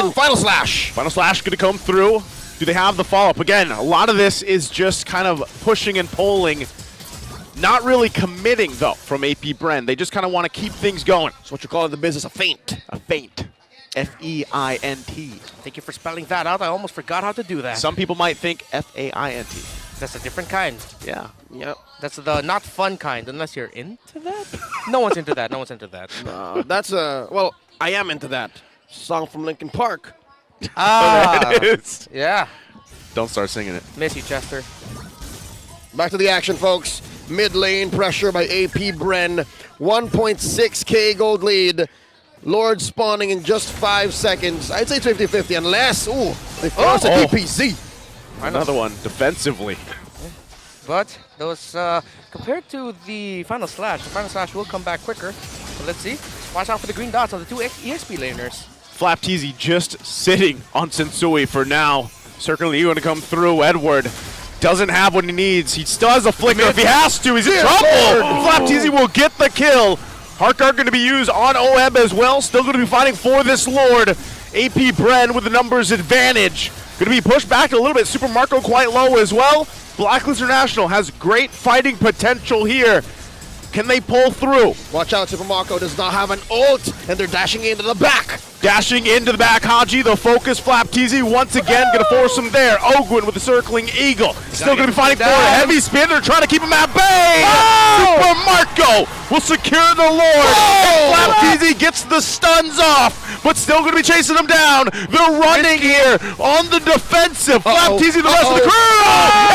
And Final Slash. Final Slash going to come through. Do they have the follow-up? Again, a lot of this is just kind of pushing and pulling. Not really committing, though, from AP Bren. They just kind of want to keep things going. It's what you call in the business a feint. A feint. F-E-I-N-T. Thank you for spelling that out. I almost forgot how to do that. Some people might think F-A-I-N-T. That's a different kind. Yeah. Yep. That's the not fun kind, unless you're into that. No one's into that. No one's into that. That's well, I am into that. Song from Linkin Park. Ah. There it is. Yeah. Don't start singing it. Miss you, Chester. Back to the action, folks. Mid lane pressure by AP Bren. 1.6k gold lead. Lord spawning in just 5 seconds. I'd say 50-50 unless, they force a DPZ. Another one defensively. But those, compared to the Final Slash will come back quicker. So let's see. Watch out for the green dots on the two EXP laners. Flapteezy just sitting on Sensui for now. Certainly going to come through. Edward doesn't have what he needs. He still has a flicker. If he has to, he's in trouble. Flapteezy will get the kill. Heartguard going to be used on OEB as well. Still going to be fighting for this Lord. AP Bren with the numbers advantage. Going to be pushed back a little bit. Super Marco quite low as well. Blacklist International has great fighting potential here. Can they pull through? Watch out, Super Marco does not have an ult, and they're dashing into the back. Dashing into the back, Haji, the focus, Flapteezy once again going to force him there. Ogwin with the circling eagle. Still going to be fighting for a heavy spin. They're trying to keep him at bay. Super Marco will secure the Lord. And Flapteezy gets the stuns off, but still going to be chasing him down. They're running here on the defensive. Flapteezy, the rest of the crew.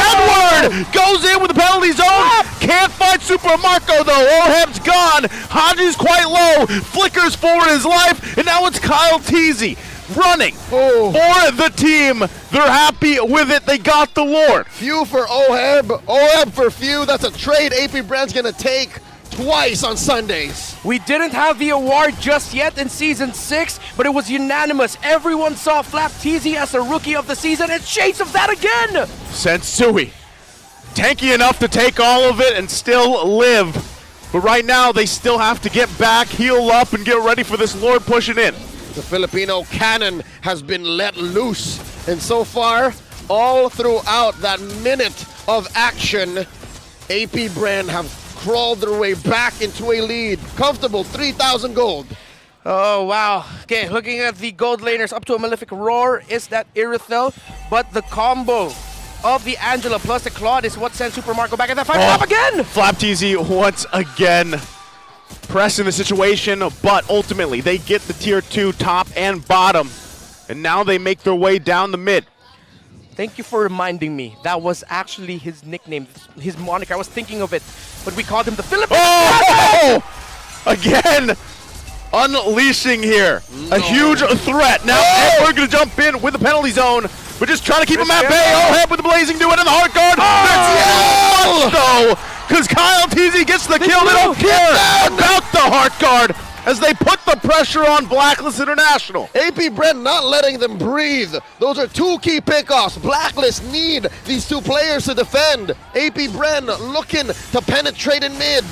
Edward goes in with the penalty zone. Can't fight Super Marco though. Oheb's gone. Haji's quite low. Flickers forward his life, and now it's Kyle Teasy running for the team. They're happy with it. They got the Lord. Few for Oheb. Oheb for few. That's a trade AP Bren's going to take twice on Sundays. We didn't have the award just yet in Season 6, but it was unanimous. Everyone saw Flapteezy as the Rookie of the Season, and shades of that again! Sensui, tanky enough to take all of it and still live. But right now, they still have to get back, heal up, and get ready for this Lord pushing in. The Filipino cannon has been let loose. And so far, all throughout that minute of action, AP Bren have crawled their way back into a lead. Comfortable, 3,000 gold. Oh, wow. Okay, looking at the gold laners up to a Malefic Roar is that Irithel, but the combo of the Angela plus the Claude is what sends Super Marco back at that fight. Up again! Flapteezy once again pressing the situation, but ultimately they get the tier 2 top and bottom, and now they make their way down the mid. Thank you for reminding me. That was actually his nickname, his moniker. I was thinking of it, but we called him the Philippines. Oh! Again! Unleashing here. A huge threat. Now we're going to jump in with the penalty zone. We're just trying to keep him at bay. Oheb with the blazing duet and the heart guard. That's much though, because Kyle Teasy gets the kill. They don't care about the heart guard as they put the pressure on Blacklist International. AP Bren not letting them breathe. Those are two key pickoffs. Blacklist need these two players to defend. AP Bren looking to penetrate in mid.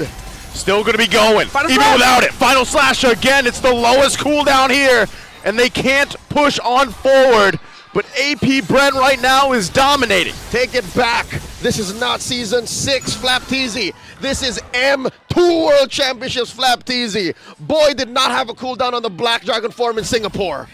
Still going to be going, even without it. Final Slash again. It's the lowest cooldown here, and they can't push on forward. But AP Bren right now is dominating. Take it back. This is not Season 6 Flapteezy. This is M2 World Championships Flapteezy. Boy did not have a cooldown on the Black Dragon form in Singapore.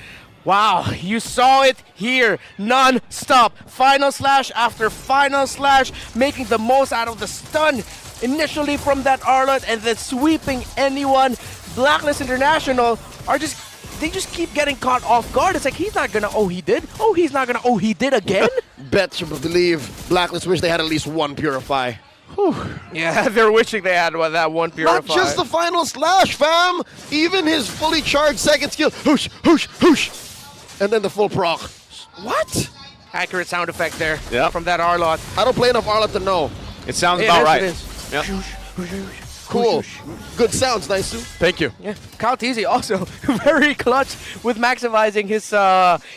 Wow, you saw it here, non-stop. Final Slash after Final Slash, making the most out of the stun. Initially from that Arlot and then sweeping anyone. Blacklist International are they just keep getting caught off guard. It's like, he's not gonna, he did. Oh, he's not gonna, he did again? Bet you believe Blacklist wish they had at least one Purify. Whew. Yeah, they're wishing they had that one Purify. Not just the Final Slash, fam. Even his fully charged second skill. Whoosh, whoosh, whoosh. And then the full proc. What? Accurate sound effect there from that Arlot. I don't play enough Arlot to know. It sounds about right. It is. Yep. Cool. Good sounds, Naisu. Thank you. Yeah. Kyle Teasy also very clutch with maximizing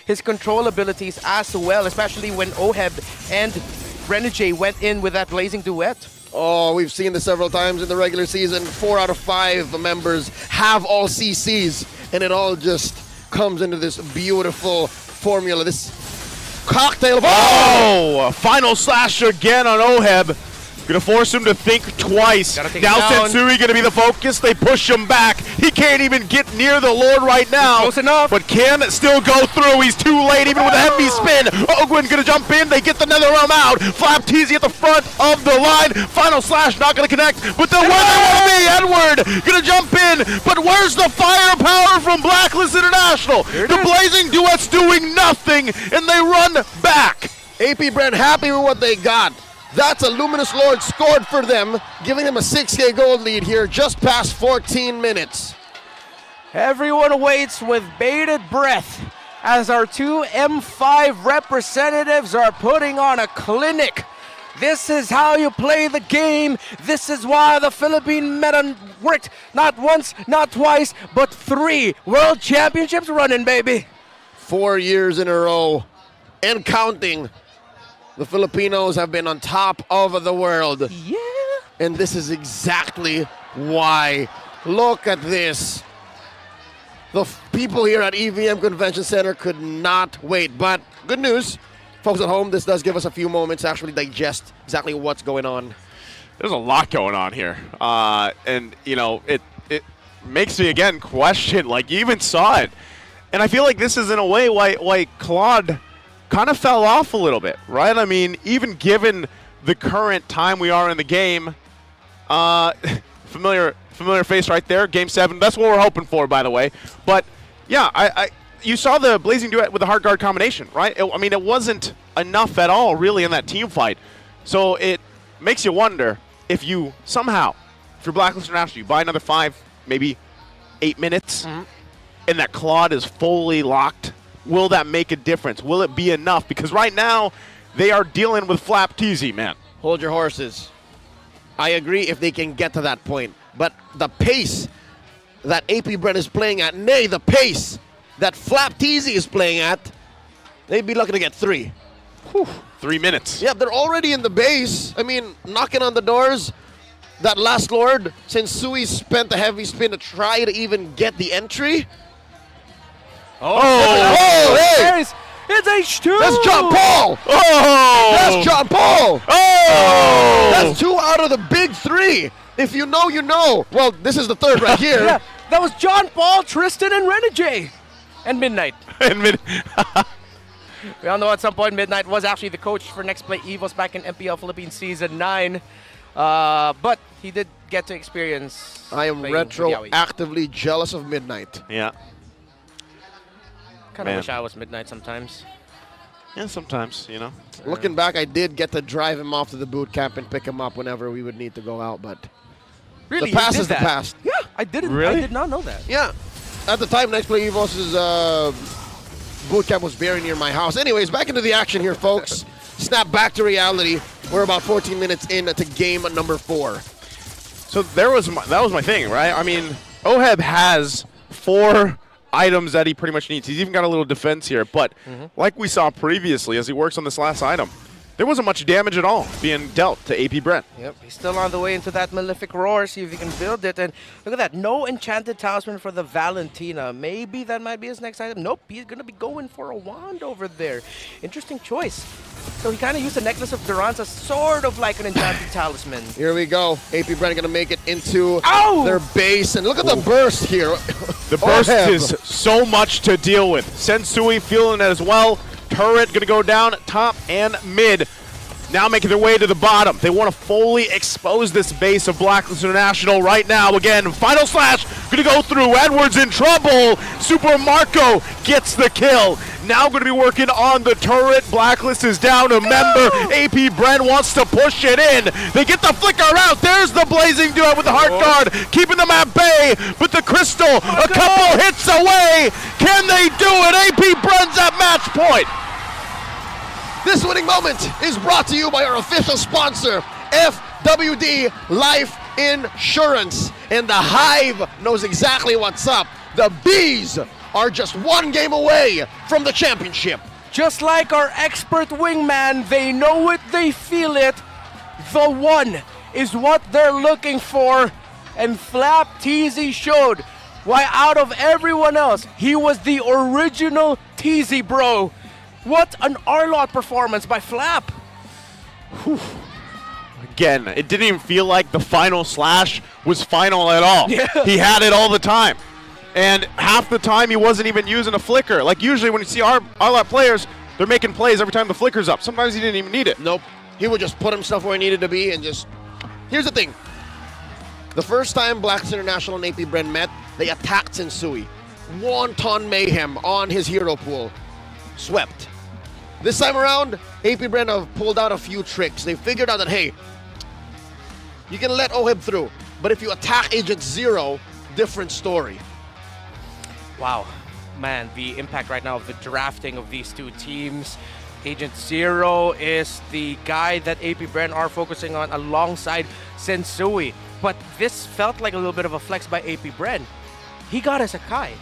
his control abilities as well, especially when Oheb and Renegade went in with that blazing duet. Oh, we've seen this several times in the regular season. 4 out of 5 members have all CCs, and it all just comes into this beautiful formula, this cocktail of Oh, final slash again on Oheb. Gonna force him to think twice. Gotta take Now it down. Sensui gonna be the focus. They push him back. He can't even get near the Lord right now. Close enough. But can still go through. He's too late, even with a heavy spin. Ogwin gonna jump in. They get the nether realm out. Flap Teasy at the front of the line. Final slash not gonna connect. But then where they want to be, Edward gonna jump in. But where's the firepower from Blacklist International? The Blazing Duets doing nothing, and they run back. AP Bren happy with what they got. That's a Luminous Lord scored for them, giving them a 6K gold lead here just past 14 minutes. Everyone waits with bated breath as our two M5 representatives are putting on a clinic. This is how you play the game. This is why the Philippine meta worked not once, not twice, but 3 world championships running, baby. 4 years in a row and counting. The Filipinos have been on top of the world. Yeah. And this is exactly why. Look at this. The people here at EVM Convention Center could not wait. But good news, folks at home, this does give us a few moments to actually digest exactly what's going on. There's a lot going on here. And, you know, it makes me, again, question, like, you even saw it. And I feel like this is, in a way, why Claude kind of fell off a little bit, right? I mean, even given the current time we are in the game, familiar face right there, Game 7. That's what we're hoping for, by the way. But, yeah, you saw the Blazing Duet with the hard guard combination, right? I mean, it wasn't enough at all, really, in that team fight. So it makes you wonder if you somehow, if you're Blacklist International, you buy another 5, maybe 8 minutes, and that Claude is fully locked. Will that make a difference? Will it be enough? Because right now, they are dealing with Flap Teasy, man. Hold your horses. I agree if they can get to that point. But the pace that AP Bren is playing at, nay, the pace that Flap Teasy is playing at, they'd be lucky to get 3. Whew. 3 minutes. Yeah, they're already in the base. I mean, knocking on the doors. That last Lord, since Sui spent a heavy spin to try to even get the entry. Hey! It's H2! That's John Paul! Oh! That's John Paul! Oh! That's 2 out of the big 3. If you know, you know. Well, this is the 3rd right here. Yeah, that was John Paul, Tristan, and Renegade. And Midnight. We all know at some point Midnight was actually the coach for Next Play Evos back in MPL Philippines Season 9. But he did get to experience. I am retroactively jealous of Midnight. Yeah. Kind of wish I was Midnight sometimes. Yeah, sometimes, you know. Looking back, I did get to drive him off to the boot camp and pick him up whenever we would need to go out, but Really? the past You did is the that? past. Yeah, I didn't. Really? I did not know that. Yeah. At the time, Next Play Evos' boot camp was very near my house. Anyways, back into the action here, folks. Snap back to reality. We're about 14 minutes into game number 4. So that was my thing, right? I mean, Oheb has 4 items that he pretty much needs. He's even got a little defense here, but like we saw previously as he works on this last item, there wasn't much damage at all being dealt to AP Bren. Yep, he's still on the way into that Malefic Roar, see if he can build it. And look at that, no Enchanted Talisman for the Valentina. Maybe that might be his next item. Nope, he's going to be going for a wand over there. Interesting choice. So he kind of used the Necklace of Durance as sort of like an Enchanted Talisman. Here we go. AP Bren going to make it into Ow! their base. And look at the burst here. The burst Oheb. is so much to deal with. Sensui feeling it as well. Turret going to go down top and mid. Now making their way to the bottom. They want to fully expose this base of Blacklist International right now. Again, final slash going to go through. Edwards in trouble. Super Marco gets the kill. Now going to be working on the turret. Blacklist is down a member. AP Bren wants to push it in. They get the flicker out. There's the Blazing Duet with the Heart Guard, keeping them at bay. But the Crystal, a couple hits away. Can they do it? AP Bren's at match point. This winning moment is brought to you by our official sponsor, FWD Life Insurance. And the Hive knows exactly what's up. The Bees are just 1 game away from the championship. Just like our expert wingman, they know it, they feel it. The 1 is what they're looking for. And Flap Teasy showed Why, out of everyone else, he was the original TZ, bro. What an R-Lot performance by Flap. Again, it didn't even feel like the final slash was final at all. Yeah. He had it all the time. And half the time he wasn't even using a flicker. Like usually when you see our lot players, they're making plays every time the flicker's up. Sometimes he didn't even need it. Nope. He would just put himself where he needed to be and just... Here's the thing. The first time Blacklist International and AP Bren met, they attacked Sensui. Wanton mayhem on his hero pool. Swept. This time around, AP Bren have pulled out a few tricks. They figured out that, hey, you can let Ohib through, but if you attack Agent Zero, different story. Wow, man, the impact right now of the drafting of these two teams. Agent Zero is the guy that AP Bren are focusing on alongside Sensui. But this felt like a little bit of a flex by AP Bren. He got a Sakai.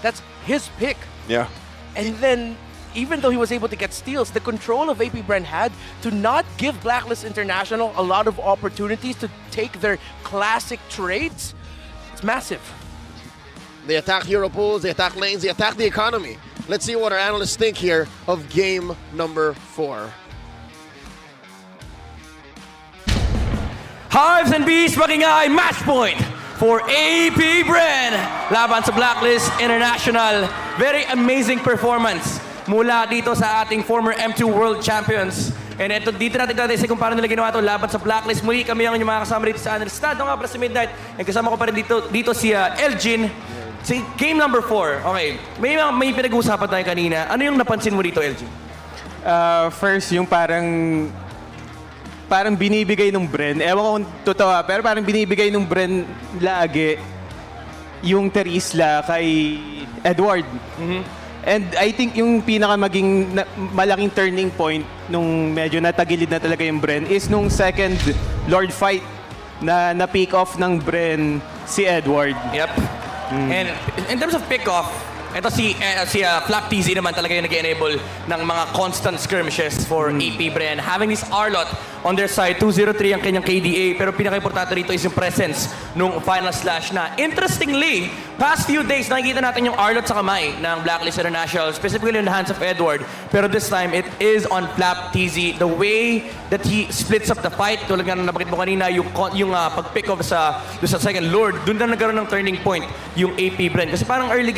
That's his pick. Yeah. And then, even though he was able to get steals, the control of AP Bren had to not give Blacklist International a lot of opportunities to take their classic traits. It's massive. They attack hero pools, they attack lanes, they attack the economy. Let's see what our analysts think here of game number 4. Hives and Bees magingay match point for AP Bren laban sa Blacklist International. Very amazing performance mula dito sa ating former M2 World Champions. And dito natin kung paano nila ginawa ito laban sa Blacklist. Muli kami ang inyong mga kasama dito sa Analyst Stand. Nga pala si Midnight. And kasama ko pa rin dito si Elgin. Si game number 4. Okay, may pinag-uusapan tayo kanina. Ano yung napansin mo dito, Elgin? First, yung parang binibigay ng Bren. Ewan ko kung totoo, pero parang binibigay ng Bren lagi yung Terisla kay Edward. And I think yung malaking turning point nung medyo natagilid na talaga yung Bren is nung second Lord fight na pick off ng Bren si Edward. Yep. And in terms of pick-off, ito si Flap TZ naman talaga yung nag-enable ng mga constant skirmishes for AP Bren. Having this R-Lot on their side, 203 ang kanyang KDA, pero pinaka-importante rito is yung presence nung final slash na. Interestingly, past few days, nakikita natin yung R-Lot sa kamay ng Blacklist International, specifically in the hands of Edward. Pero this time, it is on Flap TZ. The way that he splits up the fight, tulad nga nabanggit mo kanina, yung pag-pick off sa second Lord, dun na nagkaroon ng turning point yung AP Bren. Kasi parang early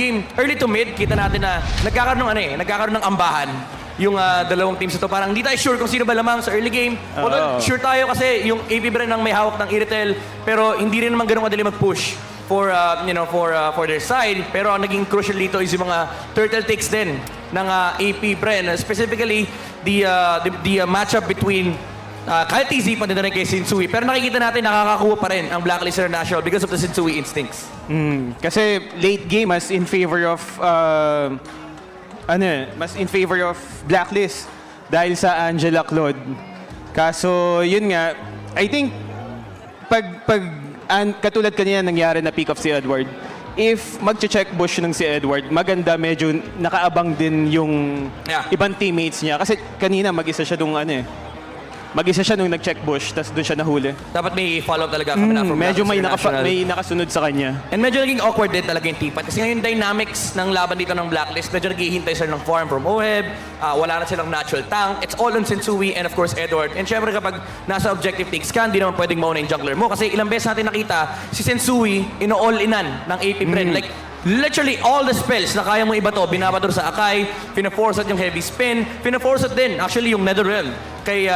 to mid, kita natin na nagkakaroon ng ambahan yung dalawang teams ito. Parang hindi tayo sure kung sino ba lamang sa early game. Although sure tayo kasi yung AP Bren ang may hawak ng Iritel, pero hindi rin naman ganun kadali mag-push for their side. Pero ang naging crucial dito is yung mga turtle takes din ng AP Bren. Specifically, the matchup between Kyle TZ pa din na rin kay Sensui. Pero nakikita natin nakakakuha pa rin ang Blacklist International because of the Sensui instincts. Kasi late game mas in favor of Blacklist dahil sa Angela Claude. Kaso yun nga, I think katulad kanina nangyari na pick off si Edward. If mag-check bush ng si Edward, maganda medyo nakaabang din yung ibang teammates niya. Kasi kanina mag-isa siya nung nag-check bush, tapos doon siya nahuli. Dapat may follow-up talaga kami na from medyo Blacklist may nakasunod sa kanya. And medyo naging awkward din talaga yung team fight. Kasi ngayon dynamics ng laban dito ng Blacklist, medyo naghihintay sila ng farm from Ohib, wala na silang natural tank. It's all on Sensui and of course Edward. And syempre kapag nasa objective takes ka, hindi naman pwedeng mauna yung jungler mo. Kasi ilang beses natin nakita si Sensui all-inan ng AP Bren. Like, literally all the spells na kaya mo iba to, binabato sa Akai, pina-force yung heavy spin, pina-force din actually yung Netherrealm kay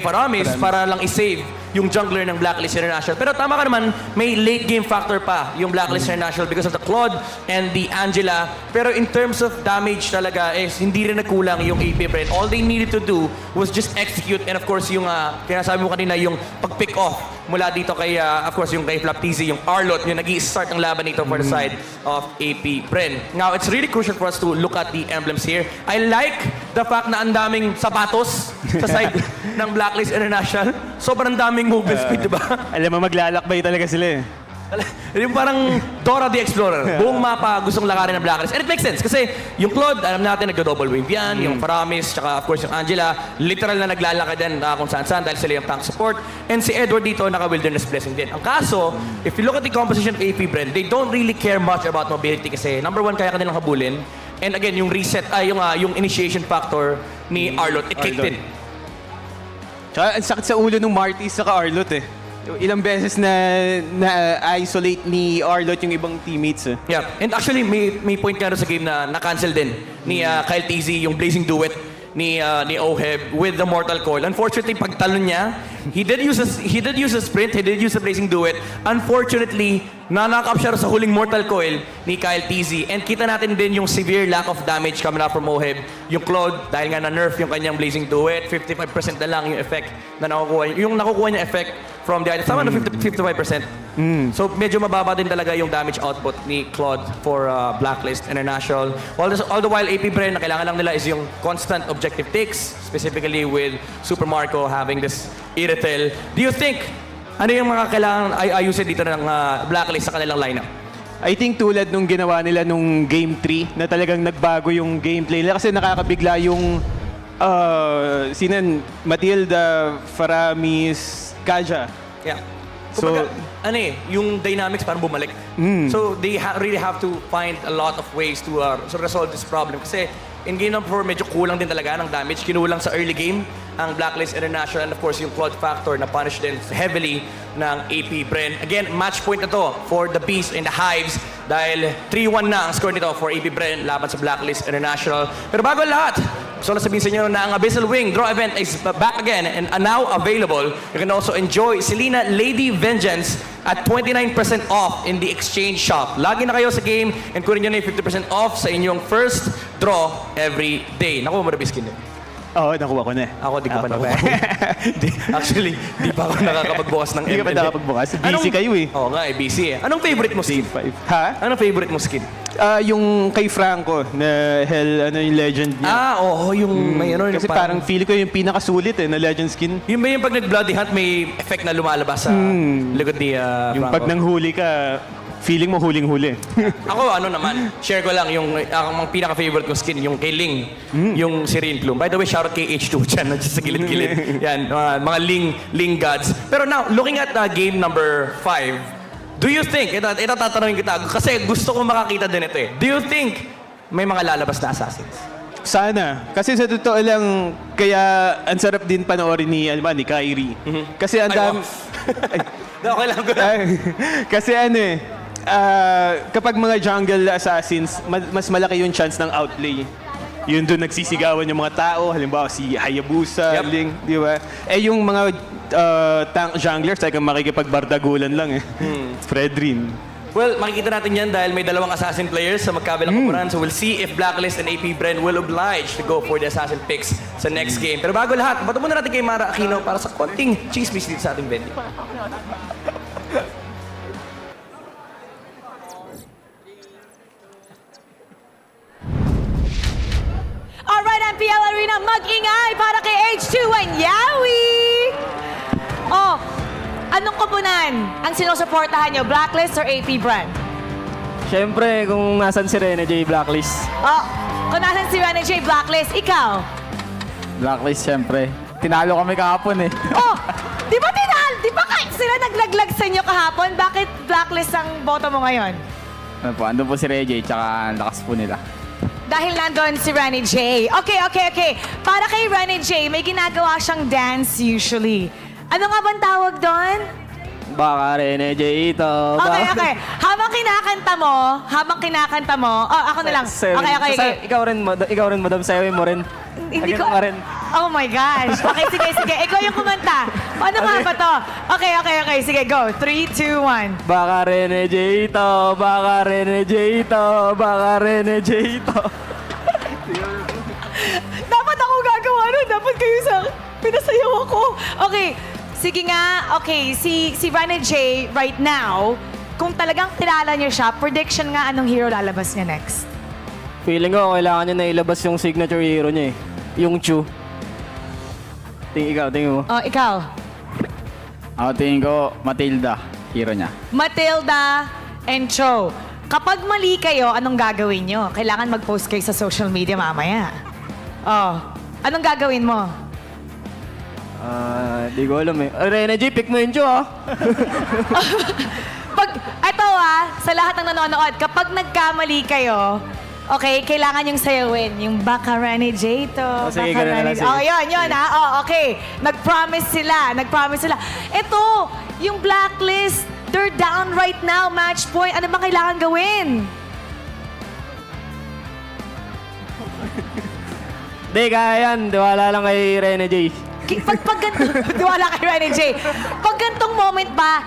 Faramis para lang i-save yung jungler ng Blacklist International. Pero tama ka naman, may late game factor pa yung Blacklist International because of the Claude and the Angela. Pero in terms of damage talaga, hindi rin nagkulang yung AP Bren. All they needed to do was just execute and of course yung, kaya sabi mo kanina, yung pag-pick off mula dito kay, of course, yung kay Flap TZ, yung R-Lot, yung nag-i-start ng laban dito for the side of AP Bren. Now, it's really crucial for us to look at the emblems here. I like the fact na ang daming sapatos sa side ng Blacklist International. Sobrang daming movement speed, diba? Alam mo, maglalakbay talaga sila eh. Yung parang Dora the Explorer. Buong mapa gustong lakarin ng Blacklist. And it makes sense kasi yung Claude, alam natin, nagdo-double wave yan. Yung Paramis, tsaka of course yung Angela, literal na naglalakad din kung saan-saan dahil sila yung tank support. And si Edward dito, naka-wilderness blessing din. Ang kaso, if you look at the composition of AP Bren, they don't really care much about mobility kasi number one, kaya kanilang habulin. And again, yung reset, yung initiation factor ni Arlot, it kicked in. Tsaka ang sakit sa ulo ng Martis sa Arlot eh. Ilang beses na-isolate ni Arlot yung ibang teammates eh. Yeah, and actually may point nga rin sa game na na-cancel din ni Kyle TZ yung blazing duet ni Oheb with the Mortal Coil. Unfortunately, pagtalon niya, he did use a sprint, he did use a blazing duet. Unfortunately, na-knock up siya sa huling Mortal Coil ni Kyle TZ. And kita natin din yung severe lack of damage coming up from Oheb. Yung Claude, dahil nga na-nerf yung kanyang blazing duet, 55% na lang yung effect na nakukuha niya effect from the items. Tama na 55%. So medyo mababa din talaga yung damage output ni Claude for Blacklist International. All the while, AP Bren, na kailangan lang nila is yung constant objective takes, specifically with Super Marco having this Iritel. Do you think, ano yung mga kailangan ayusin dito ng Blacklist sa kanilang lineup? I think tulad nung ginawa nila nung Game 3 na talagang nagbago yung gameplay nila kasi nakakabigla yung Matilda, Faramis, Kaja. Yeah. So, yung dynamics parang bumalik. So they really have to find a lot of ways to resolve this problem. Kasi in game number 4, medyo kulang din talaga ng damage. Kinulang sa early game ang Blacklist International and of course yung Claude factor na punish din heavily ng AP Bren. Again, match point na to for the Beast and the Hives dahil 3-1 na ang score nito for AP Bren laban sa Blacklist International. Pero bago lahat, so nasabihin sa inyo na ang Abyssal Wing Draw Event is back again and now available. You can also enjoy Selena Lady Vengeance at 29% off in the exchange shop. Lagi na kayo sa game and kunin nyo na yung 50% off sa inyong first draw every day. Nakuha mo na biskin din. Oo, nakuha ko na eh. Ako, di ko pa nakuha. Actually, di pa ako nakakapagbukas ng ML. Hindi ka pa nakakapagbukas. Busy kayo eh. Oo nga, busy eh. Anong favorite mo skin? Ha? Anong favorite mo skin? Yung kay Franco na yung legend niya. Yung may ano. Kasi parang feel ko yung pinakasulit eh na legend skin. Yung ba yung pag nag-bloody hunt, may effect na lumalabas sa likod ni Yung Franco? pag nanghuli ka, feeling mo huling-huli. Ako, share ko lang yung ang pinaka-favorite ko skin, yung kay Ling, yung Serene Plume. By the way, shoutout kay H2 dyan, nandiyan sa gilid-gilid. Yan, mga Ling gods. Pero now, looking at game number 5, do you think, ito tatanungin kita, kasi gusto ko makakita din ito eh. Do you think may mga lalabas na assassins? Sana. Kasi sa totoo lang, kaya ang sarap din panoorin ni Kyrie. Kasi ang dami... Okay lang ko. Kasi kapag mga jungle assassins, mas malaki yung chance ng outplay. Yun doon nagsisigawan yung mga tao, halimbawa si Hayabusa, Ling, di ba? Yung mga tank junglers, talagang makikipagbardagulan lang eh. Fredrin. Well, makikita natin yan dahil may dalawang assassin players sa magkabilang koponan. So we'll see if Blacklist and AP Bren will oblige to go for the assassin picks sa next game. Pero bago lahat, bato muna natin kay Mara Aquino para sa konting chismis dito sa ating venue. Alright, MPL Arena, mag-ingay para kay H2 and Yawi! Anong koponan ang sinusuportahan nyo? Blacklist or AP Bren? Siyempre, kung nasan si Rene J, Blacklist. Kung nasan si Rene J, Blacklist, ikaw? Blacklist, siyempre. Tinalo kami kahapon eh. Di ba Di ba sila naglaglag sa inyo kahapon? Bakit Blacklist ang boto mo ngayon? Ano po, andun po si Rene J, tsaka lakas po nila. Dahil nandun si Rene J. Okay. Para kay Rene J, may ginagawa siyang dance usually. Ano nga bang tawag doon? Baka Rene J ito. Okay. Habang kinakanta mo, ako na lang. Okay. Ikaw rin, madam, sayo mo rin. Hindi ko. Ka rin. Oh my gosh. Okay, sige. Ikaw yung kumanta. Ano nga ba to? Okay. Sige, go. 3, 2, 1. Baka Rene J ito. Baka Rene J ito. Baka Rene J ito. Dapat ako gagawa nun. Dapat kayo sa pinasayaw ako. Okay. Sige nga. Okay, si Rene J right now, kung talagang kilala niyo siya, prediction nga anong hero lalabas niya next? Feeling ko, kailangan niya na ilabas yung signature hero niya eh. Yung Chu. Tingin mo. Ikaw. Ako tingin ko, Matilda. hero niya. Matilda and Cho. Kapag mali kayo, anong gagawin nyo? Kailangan mag-post kayo sa social media mamaya. Oh, anong gagawin mo? Di ko alam eh. Rene J, pick mo yun, Cho, Sa lahat ng nanonood, kapag nagkamali kayo, okay, kailangan yung sayawin. Yung baka Rene J to. Sige, baka ganun na Rene lang, J. sige. Oh, yun ha. Oh, okay. Nag-promise sila. Ito, yung Blacklist, they're down right now, match point. Ano ba kailangan gawin? Di, kaya yan. Diwala lang kay Rene J. Pag ganito, wala kay Rene J. Pag gantong moment ba,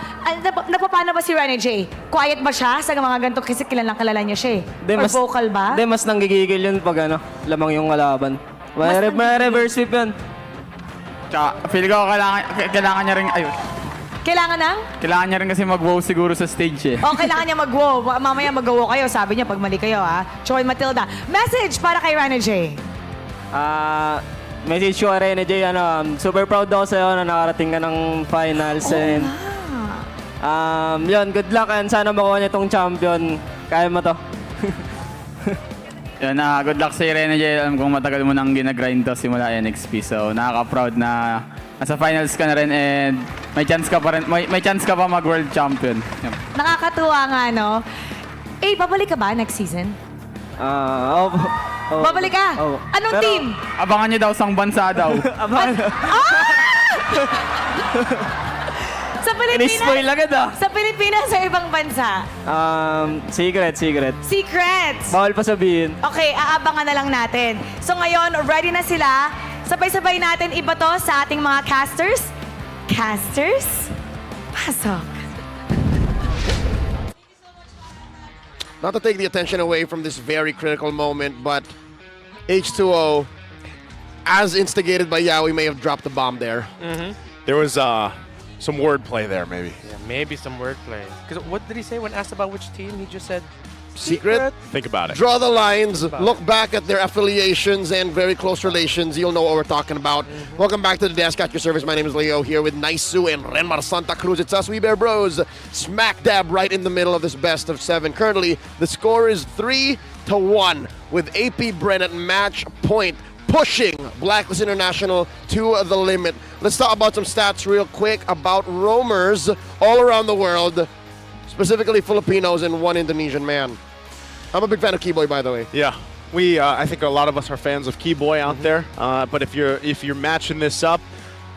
napapano ba si Rene J? Quiet ba siya sa mga ganito kasi kilala niya siya eh? Or vocal ba? Di, mas nanggigigil yun pag lamang yung kalaban. May reverse sweep yun. Tsaka, feel ko kailangan niya rin, Kailangan niya rin kasi mag-wow siguro sa stage eh. Oh, kailangan niya mag-wow. Mamaya mag-wow kayo. Sabi niya, pag mali kayo, ha? Choy Matilda. Message para kay Rene J. Message ko kay Rene J, super proud ako sa'yo na nakarating ka ng finals. And, yun, good luck and sana makuha niya itong champion. Kaya mo to. Yun, good luck sa Rene J. Alam kong matagal mo nang ginagrind to simula NXP. So, nakaka-proud na nasa finals ka na rin and may chance ka pa rin, may chance ka pa mag-world champion. Yun. Nakakatuwa nga, no? Eh, babalik ka ba next season? Babalik ka? Anong team? Abangan niyo daw sang bansa daw. Sa Pilipinas? Inispoil agad Sa Pilipinas sa ibang bansa? Secret. Secrets! Bawal pa sabihin. Okay, aabangan na lang natin. So ngayon, ready na sila. Sabay-sabay natin iba to sa ating mga casters. Casters? Pasok. Not to take the attention away from this very critical moment, but H2O, as instigated by Yaoi, may have dropped the bomb there. There was some wordplay there, maybe. Yeah, maybe some wordplay. Because what did he say when asked about which team? He just said, Secret? Think about it. Draw the lines, look back at their affiliations and very close relations. You'll know what we're talking about. Welcome back to the desk at your service. My name is Leo here with Naisu and Renmar Santa Cruz. It's us, We Bear Bros. Smack dab right in the middle of this best of 7. Currently, the score is 3-1 with AP Bren at match point, pushing Blacklist International to the limit. Let's talk about some stats real quick about roamers all around the world, specifically Filipinos and one Indonesian man. I'm a big fan of Keyboy, by the way. Yeah, I think a lot of us are fans of Keyboy out there. But if you're matching this up,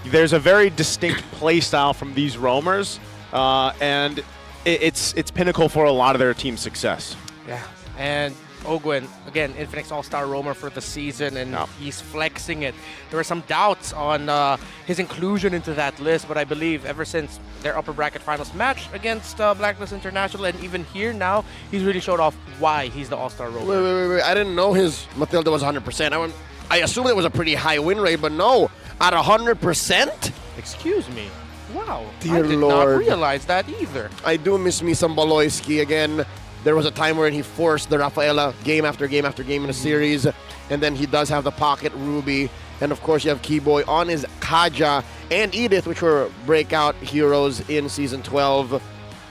there's a very distinct play style from these roamers, and it's pinnacle for a lot of their team success. yeah. And Ogwen, again, Infinix All-Star roamer for the season, and he's flexing it. There were some doubts on his inclusion into that list, but I believe ever since their upper bracket finals match against Blacklist International, and even here now, he's really showed off why he's the All-Star roamer. Wait. I didn't know his Matilda was 100%. I assumed it was a pretty high win rate, but no, at 100%? Excuse me. Wow. Dear I did Lord. not realize that either. I do miss me some Baloyski again. There was a time where he forced the Rafaela game after game after game in a series, and then he does have the pocket Ruby, and of course you have Keyboy on his Kaja and Edith, which were breakout heroes in Season 12.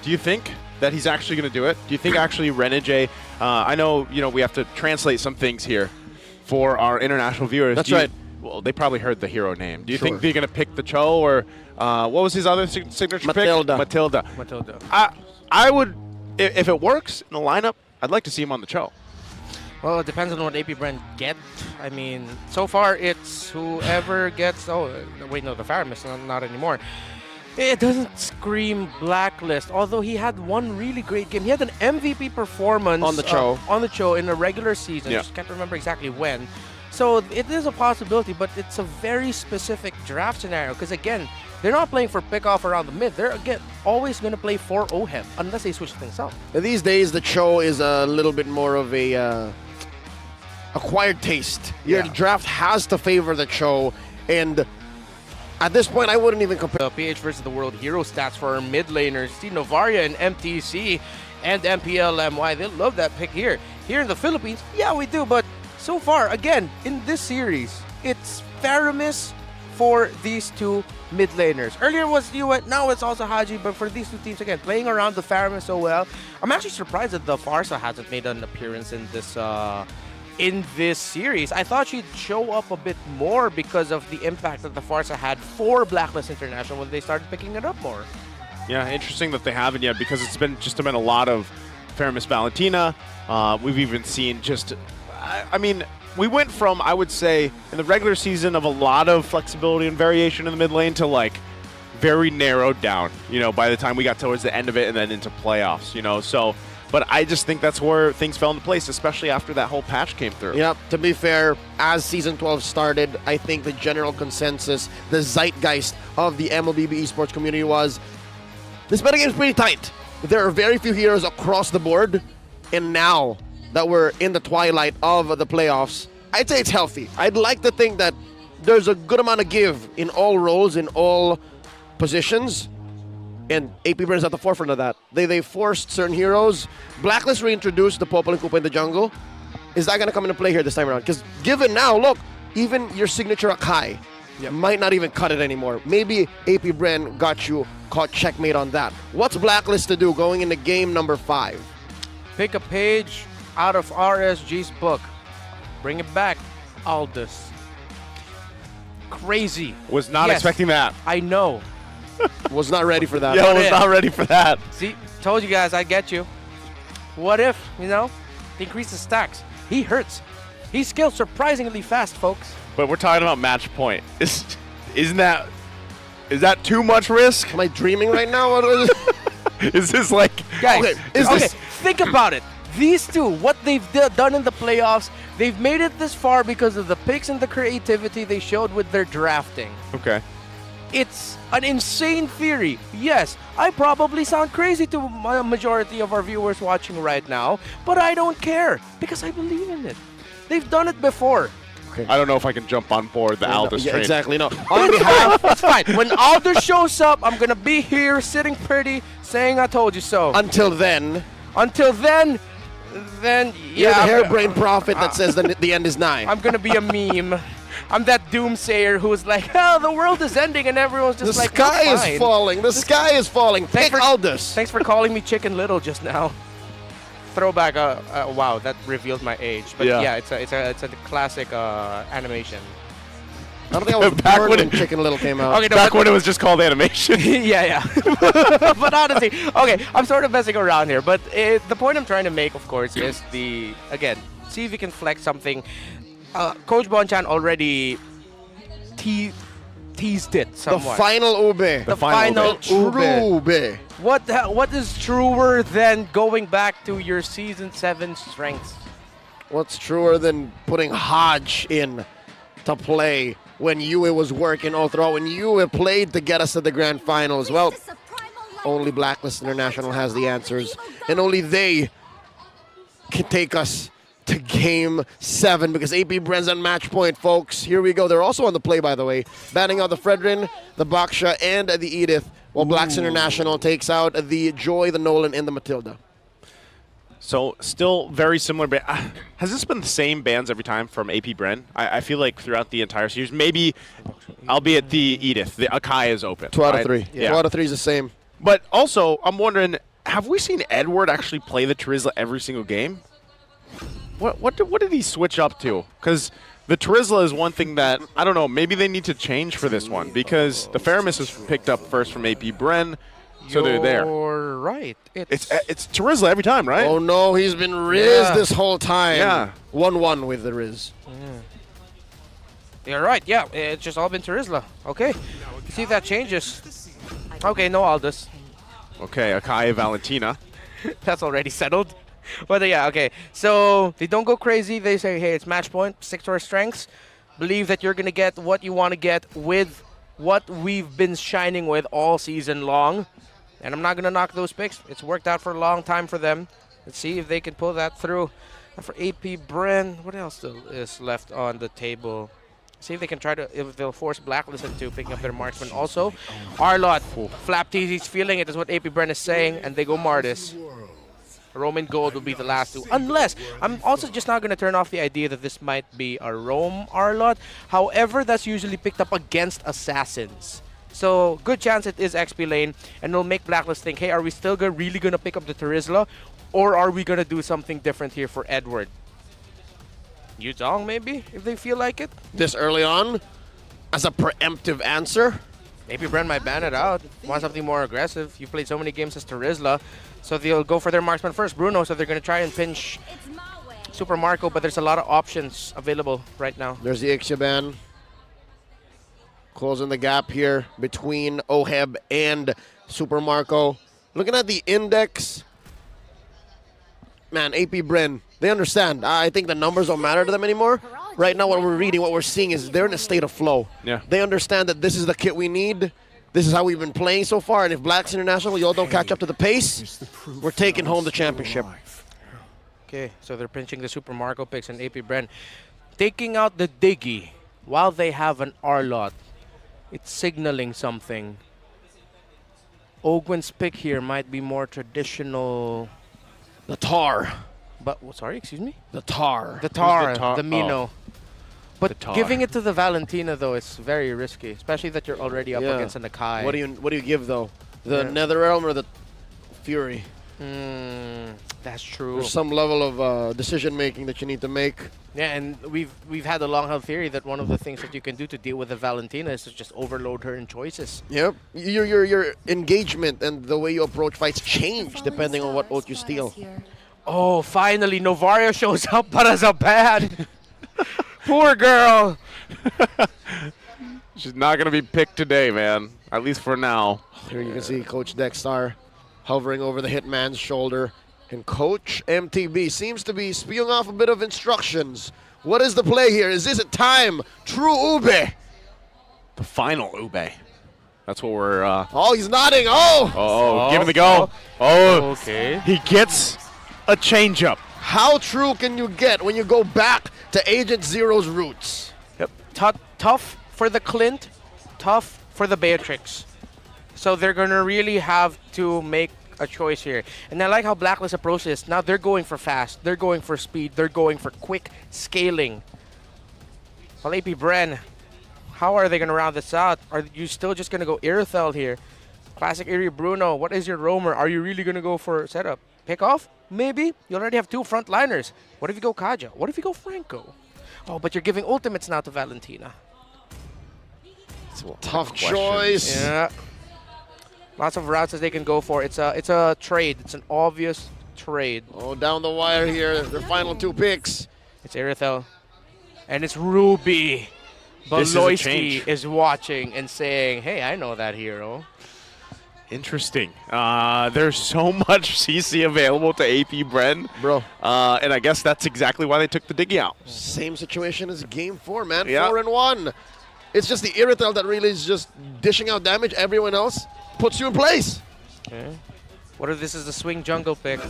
Do you think that he's actually going to do it? Do you think actually Renege, I know, we have to translate some things here for our international viewers. That's right. Well, they probably heard the hero name. Do you Sure. think they're going to pick the Cho, or what was his other signature Matilda. pick? Matilda. Matilda. I would, if it works in the lineup, I'd like to see him on the Cho. Well, it depends on what AP Brand get. I mean, so far it's whoever gets. Oh, wait, no, the Faramis, not anymore. It doesn't scream Blacklist, although he had one really great game. He had an MVP performance On the Cho. On the Cho in a regular season. Yeah. Just can't remember exactly when. So it is a possibility, but it's a very specific draft scenario. Because again, they're not playing for pick-off around the mid. They're again always going to play for OHEM unless they switch things up. These days, the Cho is a little bit more of a acquired taste. Your draft has to favor the Cho, and at this point, I wouldn't even compare. PH versus the World Hero stats for our mid laners. See Novaria and MTC and MPLMY. They love that pick here. Here in the Philippines, yeah, we do. But so far, again, in this series, it's Faramis, for these two mid laners. Earlier it was Yuet, now it's also Haji, but for these two teams, again, playing around the Faramir so well. I'm actually surprised that the Farsa hasn't made an appearance in this series. I thought she'd show up a bit more because of the impact that the Farsa had for Blacklist International when they started picking it up more. Yeah, interesting that they haven't yet because it's been a lot of Faramis Valentina. We've even seen I mean, we went from, I would say, in the regular season of a lot of flexibility and variation in the mid lane to like very narrowed down, you know, by the time we got towards the end of it and then into playoffs, you know. So, but I just think that's where things fell into place, especially after that whole patch came through. Yep, to be fair, as Season 12 started, I think the general consensus, the zeitgeist of the MLBB esports community was, this meta game is pretty tight. There are very few heroes across the board, and now that we're in the twilight of the playoffs, I'd say it's healthy. I'd like to think that there's a good amount of give in all roles, in all positions, and AP Bren's at the forefront of that. They forced certain heroes. Blacklist reintroduced the Popol and Koopa in the jungle. Is that going to come into play here this time around? Because given now, look, even your signature Akai might not even cut it anymore. Maybe AP Bren got you caught checkmate on that. What's Blacklist to do going into game number 5? Pick a page out of RSG's book. Bring it back, Aldous. Crazy. Was not expecting that. I know. Was not ready for that. Yeah, was not ready for that. See, told you guys, I get you. What if, you know, increase the stacks? He hurts. He scales surprisingly fast, folks. But we're talking about match point. Is that too much risk? Am I dreaming right now? What is it? Is this like... Guys, think about it. These two, what they've done in the playoffs, they've made it this far because of the picks and the creativity they showed with their drafting. Okay. It's an insane theory. Yes, I probably sound crazy to a majority of our viewers watching right now, but I don't care because I believe in it. They've done it before. Okay. I don't know if I can jump on board the Aldous train. Exactly, no. It's fine. When Aldous shows up, I'm going to be here sitting pretty saying I told you so. Until then, yeah. You're the harebrained prophet that says the end is nigh. I'm going to be a meme. I'm that doomsayer who's like, oh, the world is ending, and everyone's just like, the sky is falling. The sky is falling. Pick Aldous. Thanks for calling me Chicken Little just now. Throwback. Wow, that revealed my age. But yeah, it's a classic animation. I don't think I was born when Chicken Little came out. Okay, no, back when it was just called animation. yeah. But honestly, okay, I'm sort of messing around here. But the point I'm trying to make, of course, is again, see if you can flex something. Coach Bonchan already teased it somewhat. The final ube. The final ube. What is truer than going back to your Season 7 strengths? What's truer than putting Hodge in to play when Yue was working all throughout, when Yue played to get us to the grand finals? Well, only Blacklist International has the answers, and only they can take us to Game 7 because AP Bren's on match point, folks. Here we go. They're also on the play, by the way. Banning out the Fredrin, the Baksha, and the Edith, while Blacks International takes out the Joy, the Nolan, and the Matilda. So, still very similar. Has this been the same bans every time from AP Bren? I feel like throughout the entire series, maybe, albeit the Edith, the Akai is open. 2 out of 3. Yeah. 2 out of 3 is the same. But also, I'm wondering, have we seen Edward actually play the Terizla every single game? What did he switch up to? Because the Terizla is one thing that, I don't know, maybe they need to change for this one because the Faramis was picked up first from AP Bren, so they're there. You're right. It's Terizla every time, right? Oh no, he's been Riz this whole time. Yeah. 1-1 with the Riz. You're right, yeah. It's just all been Terizla. Okay. See if that changes. Okay, no Aldous. Okay, Akai Valentina. That's already settled. But yeah, okay. So they don't go crazy. They say, hey, it's match point. Stick to our strengths. Believe that you're going to get what you want to get with what we've been shining with all season long. And I'm not going to knock those picks. It's worked out for a long time for them. Let's see if they can pull that through. And for AP Bren, what else is left on the table? See if they can try to, if they'll force Blacklist into picking up their marksman also. Arlott, Flap TZ's feeling it is what AP Bren is saying, and they go Mardis. Roman Gold will be the last two. Unless, I'm also just not going to turn off the idea that this might be a Rome Arlot. However, that's usually picked up against Assassins. So, good chance it is XP lane, and it'll make Blacklist think, hey, are we still really going to pick up the Terizla? Or are we going to do something different here for Edward? Yuzong, maybe, if they feel like it? This early on, as a preemptive answer. Maybe Bren might ban it out. Want something more aggressive. You've played so many games as Terizla, so they'll go for their marksman first, Bruno, so they're going to try and pinch Super Marco, but there's a lot of options available right now. There's the Ixia closing the gap here between Oheb and Super Marco. Looking at the index, man, AP Bren, they understand. I think the numbers don't matter to them anymore. Right now, what we're reading, what we're seeing is they're in a state of flow. Yeah. They understand that this is the kit we need. This is how we've been playing so far. And if Blacks International, y'all don't catch up to the pace, we're taking home the championship. Okay, so they're pinching the Super Marco picks and AP Bren. Taking out the Diggy while they have an Arlot. It's signaling something. Ogwen's pick here might be more traditional. The Tar. But, sorry, excuse me? The Tar. The Tar, Who's the Tar? the Mino. But The Tar. giving it to the Valentina, though, is very risky, especially that you're already up Yeah. against an Akai. What do you give, though? The Yeah. Netherrealm or the Fury? That's true. There's some level of decision-making that you need to make. Yeah, and we've had a long-held theory that one of the things that you can do to deal with the Valentina is to just overload her in choices. Yep. Your engagement and the way you approach fights change depending on what ult you steal. Oh, finally, Novaria shows up, but as a ban. Poor girl. She's not going to be picked today, man. At least for now. Here you can see Coach Dexstar hovering over the Hitman's shoulder. And Coach MTB seems to be spewing off a bit of instructions. What is the play here? Is this a time? True Ube. The final Ube. That's what we're... Oh, he's nodding. Oh! Oh, give him the go. Oh, Okay. he gets a changeup. How true can you get when you go back to Agent Zero's roots? Yep. Tough for the Clint, tough for the Beatrix. So they're going to really have to make a choice here. And I like how Blacklist approaches this. Now they're going for fast, they're going for speed, they're going for quick scaling. Well, AP Bren, how are they going to round this out? Are you still just going to go Irithel here? Classic Eerie Bruno, what is your roamer? Are you really going to go for setup? Pick off? Maybe. You already have two frontliners. What if you go Kaja? What if you go Franco? Oh, but you're giving ultimates now to Valentina. Tough choice. Yeah. Lots of routes that they can go for. It's a trade. It's an obvious trade. Oh, down the wire here. Their final two picks. It's Irithel. And it's Ruby. This is a Baloyski change. is watching and saying, hey, I know that hero. Interesting. There's so much CC available to AP Bren. Bro. And I guess that's exactly why they took the Diggy out. Same situation as game 4, man. Yeah. 4-1. It's just the Irithel that really is just dishing out damage. Everyone else puts you in place. Okay. What if this is the swing jungle pick?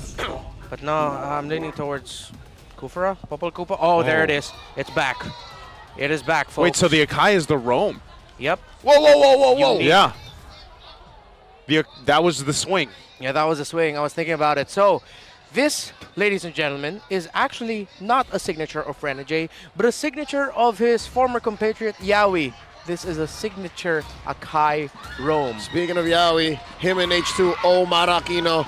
But no, I'm leaning towards Kufra, Popol Kupa. Oh, there it is. It's back. It is back, folks. Wait, so the Akai is the roam? Yep. Whoa, whoa, whoa, whoa, whoa. Yeah. That was the swing. Yeah, that was a swing. I was thinking about it. So, this, ladies and gentlemen, is actually not a signature of Renegade, but a signature of his former compatriot, Yawi. This is a signature Akai roam. Speaking of Yawi, him and H2O Marakino,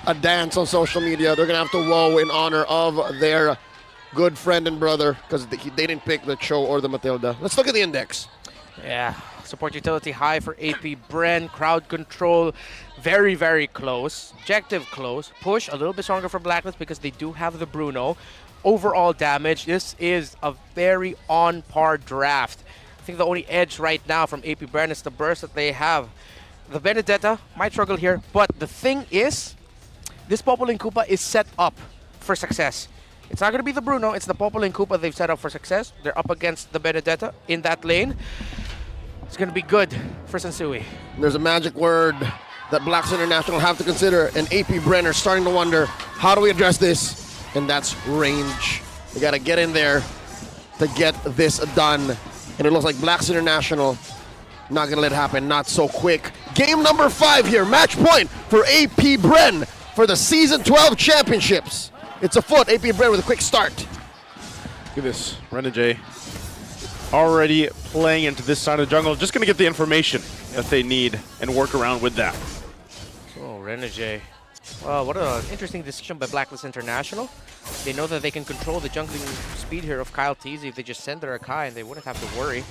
a dance on social media. They're going to have to woe in honor of their good friend and brother because they didn't pick the Cho or the Matilda. Let's look at the index. Yeah, support utility high for AP Bren. Crowd control very, very close. Objective close. Push a little bit stronger for Blacklist because they do have the Bruno. Overall damage, this is a very on-par draft. I think the only edge right now from AP Bren is the burst that they have. The Benedetta might struggle here, but the thing is, this Popol and Koopa is set up for success. It's not going to be the Bruno, it's the Popol and Koopa they've set up for success. They're up against the Benedetta in that lane. It's going to be good for Sansui. There's a magic word that Blacks International have to consider, and AP Bren are starting to wonder, how do we address this? And that's range. You got to get in there to get this done. And it looks like Blacks International not going to let it happen, not so quick. Game number 5 here, match point for AP Bren. for the Season 12 Championships. It's afoot. AP Bren with a quick start. Look at this. Renegade already playing into this side of the jungle. Just going to get the information that they need and work around with that. Oh, Renegade. Well, what an interesting decision by Blacklist International. They know that they can control the jungling speed here of Kyle TZ if they just send their Akai and they wouldn't have to worry.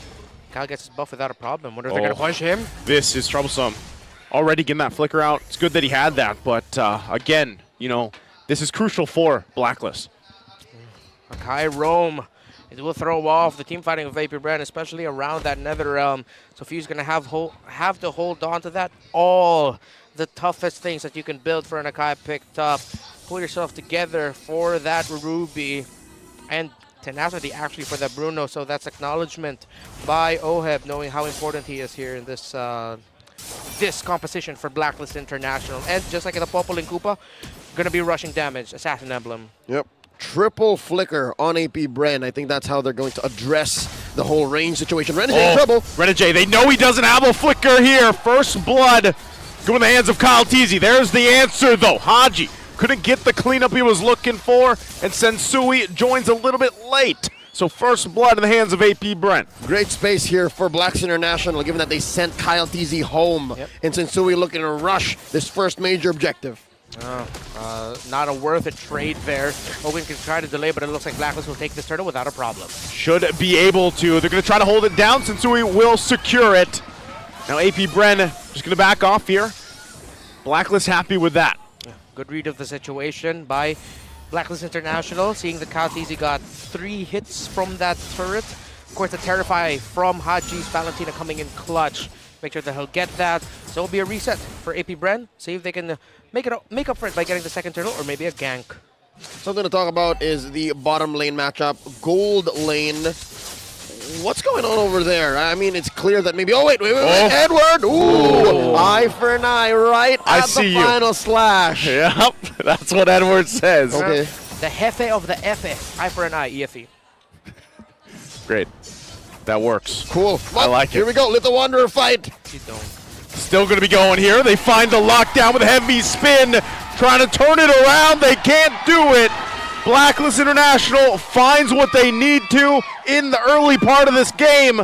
Kyle gets his buff without a problem. Wonder if they're going to push him? This is troublesome. Already getting that flicker out. It's good that he had that, but again, you know, this is crucial for Blacklist. Akai roam. It will throw off the team fighting of AP Bren, especially around that Nether Realm. So Few's going to have to hold on to that. All the toughest things that you can build for an Akai picked up. Pull yourself together for that Ruby. And tenacity actually for that Bruno. So that's acknowledgement by Oheb, knowing how important he is here in this this composition for Blacklist International. And just like in the Popol and Koopa, going to be rushing damage. Assassin Emblem. Yep. Triple flicker on AP Bren. I think that's how they're going to address the whole range situation. Renegade in trouble. Renegade, they know he doesn't have a flicker here. First blood going in the hands of Kyle TZ. There's the answer, though. Haji couldn't get the cleanup he was looking for, and Sensui joins a little bit late. So first blood in the hands of AP Bren. Great space here for Blacks International, given that they sent Kyle TZ home. Yep. And Sensui looking to rush this first major objective. Not a worth it trade there. Owen can try to delay, but it looks like Blacklist will take this turtle without a problem. Should be able to. They're going to try to hold it down. Sensui will secure it. Now AP Bren just going to back off here. Blacklist happy with that. Good read of the situation by Blacklist International, seeing that Kyle TZ got 3 hits from that turret. Of course, the Terrify from Haji's Valentina coming in clutch. Make sure that he'll get that. So it'll be a reset for AP Bren. See if they can make up for it by getting the second turtle or maybe a gank. Something to talk about is the bottom lane matchup. Gold lane. What's going on over there? I mean, it's clear that maybe... Oh, wait. Edward! Ooh! Eye for an eye right at the final slash. Yep, that's what Edward says. Okay. The Jefe of the Efe. Eye for an eye, EFE. Great. That works. Cool. I like it. Here we go. Let the Wanderer fight. You don't. Still going to be going here. They find the lockdown with a heavy spin. Trying to turn it around. They can't do it. Blacklist International finds what they need to in the early part of this game.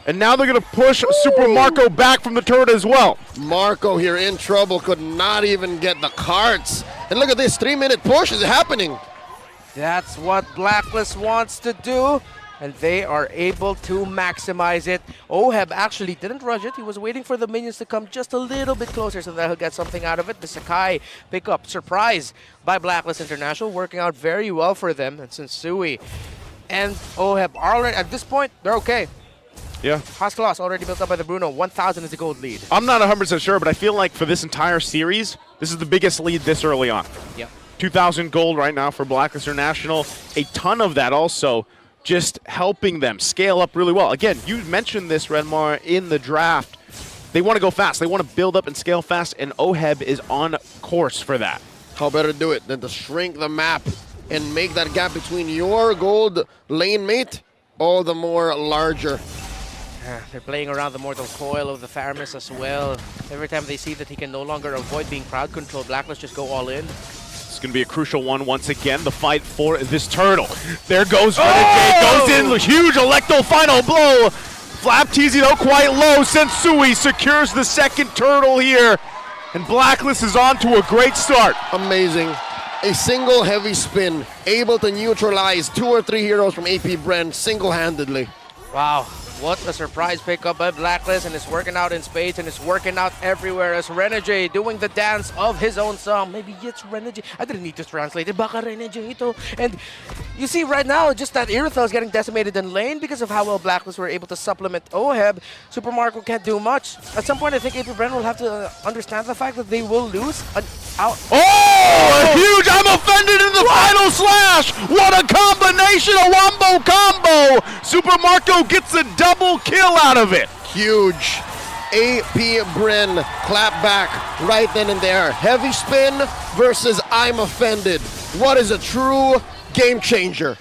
And now they're going to push Super Marco back from the turret as well. Marco here in trouble. Could not even get the carts. And look at this 3-minute push. Is happening. That's what Blacklist wants to do. And they are able to maximize it. Oheb actually didn't rush it. He was waiting for the minions to come just a little bit closer so that he'll get something out of it. The Sakai pickup, surprise by Blacklist International, working out very well for them. And Sensui and Oheb are already, at this point, they're okay. Yeah. Hostile loss already built up by the Bruno. 1,000 is the gold lead. I'm not 100% sure, but I feel like for this entire series, this is the biggest lead this early on. Yep. 2,000 gold right now for Blacklist International. A ton of that also just helping them scale up really well. Again, you mentioned this, Renmar, in the draft. They want to go fast. They want to build up and scale fast, and Oheb is on course for that. How better to do it than to shrink the map and make that gap between your gold lane mate all the more larger. They're playing around the mortal coil of the Faramis as well. Every time they see that he can no longer avoid being crowd controlled, Blacklist just go all in. It's going to be a crucial one once again, the fight for this turtle. There goes Renegade, goes in, huge Electo final blow. Flap TZ though quite low. Sensui secures the second turtle here. And Blacklist is on to a great start. Amazing. A single heavy spin, able to neutralize 2 or 3 heroes from AP Bren single-handedly. Wow, what a surprise pickup by Blacklist, and it's working out in spades and it's working out everywhere as Renegade doing the dance of his own song. Maybe it's Renegade. I didn't need to translate it. Baka Renegade ito. And you see right now, just that Irithyll is getting decimated in lane because of how well Blacklist were able to supplement Oheb. Super Marco can't do much. At some point, I think AP Bren will have to understand the fact that they will lose an out. Oh, huge! I'm offended in the final slash! What a combination! A wombo combo! Super Marco gets a double kill out of it. Huge. AP Bren clap back right then and there. Heavy spin versus I'm offended. What is a true game changer?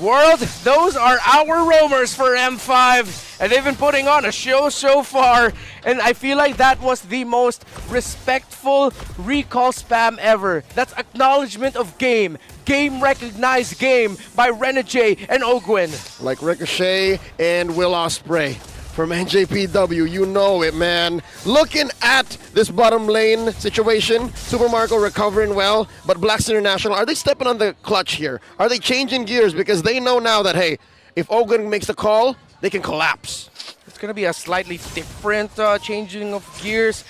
World, those are our roamers for M5, and they've been putting on a show so far, and I feel like that was the most respectful recall spam ever. That's acknowledgement of game recognized game by Renegade and Ogwin. Like Ricochet and Will Ospreay from NJPW, you know it, man. Looking at this bottom lane situation, Super Marco recovering well, but Blacklist International, are they stepping on the clutch here? Are they changing gears? Because they know now that, hey, if Ogwin makes the call, they can collapse. It's going to be a slightly different changing of gears.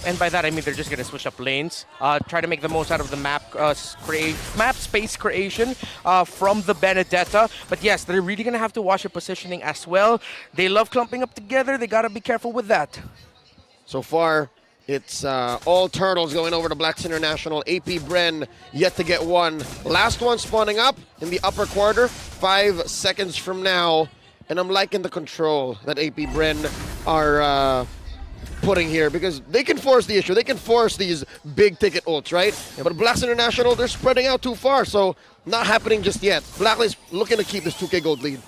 And by that, I mean they're just going to switch up lanes, try to make the most out of the map space creation from the Benedetta. But yes, they're really going to have to watch their positioning as well. They love clumping up together. They got to be careful with that. So far, it's all turtles going over to Blacklist International. AP Bren yet to get one. Last one spawning up in the upper quarter, 5 seconds from now. And I'm liking the control that AP Bren are putting here, because they can force the issue. They can force these big ticket ults, right? Yeah. But Blacklist International, they're spreading out too far, so not happening just yet. Blacklist looking to keep this 2K gold lead.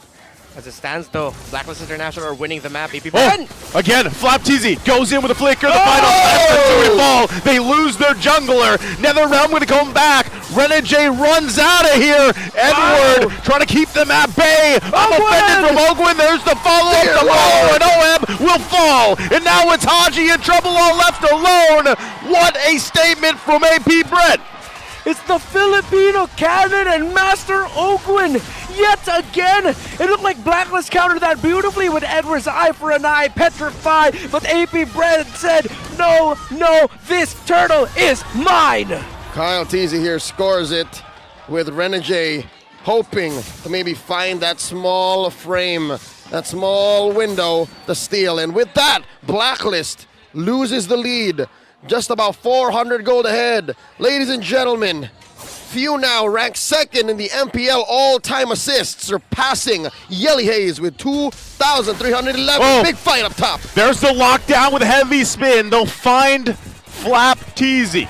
As it stands, though, Blacklist International are winning the map. AP Bren! Again, Flap TZ goes in with a flicker. The final to fall. They lose their jungler. NetherRealm going to come back. Renegade runs out of here. Edward trying to keep them at bay. I'm offended from Ogwin. There's the follow-up. The low, and OM will fall. And now it's Haji in trouble, all left alone. What a statement from AP Bren. It's the Filipino cannon and Master Ogwin yet again. It looked like Blacklist countered that beautifully with Edward's eye for an eye, petrified. But AP Bren said, no, this turtle is mine. Kyle Teasy here scores it with Renegade, hoping to maybe find that small frame, that small window to steal. And with that, Blacklist loses the lead. Just about 400 gold ahead. Ladies and gentlemen, Few now ranks second in the MPL all-time assists, surpassing Yelly Hayes with 2,311. Oh. Big fight up top. There's the lockdown with heavy spin. They'll find Flap TZ.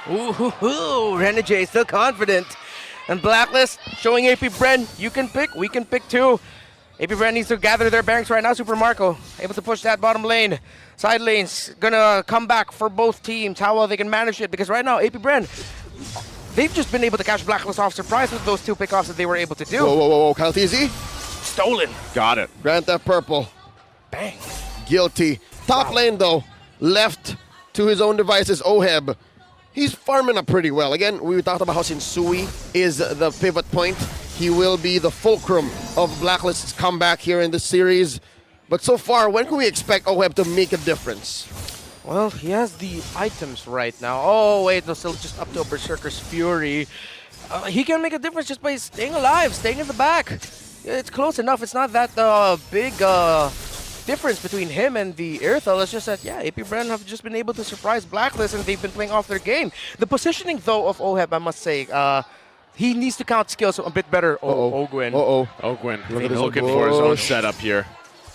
Ooh, Renegade still confident. And Blacklist showing AP Bren, you can pick, we can pick too. AP Bren needs to gather their bearings right now. Super Marco able to push that bottom lane. Side lanes gonna come back for both teams. How well they can manage it, because right now AP Bren, they've just been able to catch Blacklist off surprise with those two pickoffs that they were able to do. Whoa, Kyle TZ. Stolen. Got it. Grand Theft Purple. Bang. Guilty. Top lane though, left to his own devices, Oheb. He's farming up pretty well. Again, we talked about how Shinsui is the pivot point. He will be the fulcrum of Blacklist's comeback here in this series. But so far, when can we expect Oheb to make a difference? Well, he has the items right now. Oh, wait, no, still just up to a Berserker's Fury. He can make a difference just by staying alive, staying in the back. It's close enough. It's not that big difference between him and the Earthel. It's just that, yeah, AP Bren have just been able to surprise Blacklist, and they've been playing off their game. The positioning, though, of Oheb, I must say, he needs to count skills a bit better. Ogwin. Ogwin looking for his own setup here.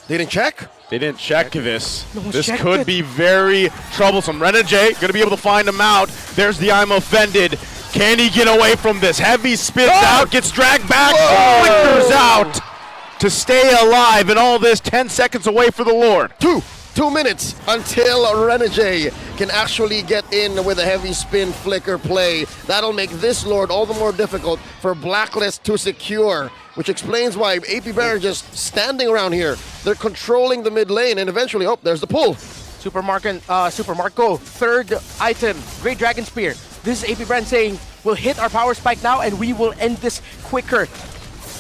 They didn't check? They didn't check this. No one This checked could it. be very troublesome. Renegade going to be able to find him out. There's the I'm offended. Can he get away from this? Heavy spins out, gets dragged back, flickers out to stay alive, and all this 10 seconds away for the Lord. 2 minutes until Renegade can actually get in with a heavy spin flicker play. That'll make this Lord all the more difficult for Blacklist to secure, which explains why AP Bren are just standing around here. They're controlling the mid lane, and eventually, oh, there's the pull. Super Marco, third item, Great Dragon Spear. This is AP Bren saying, we'll hit our power spike now, and we will end this quicker.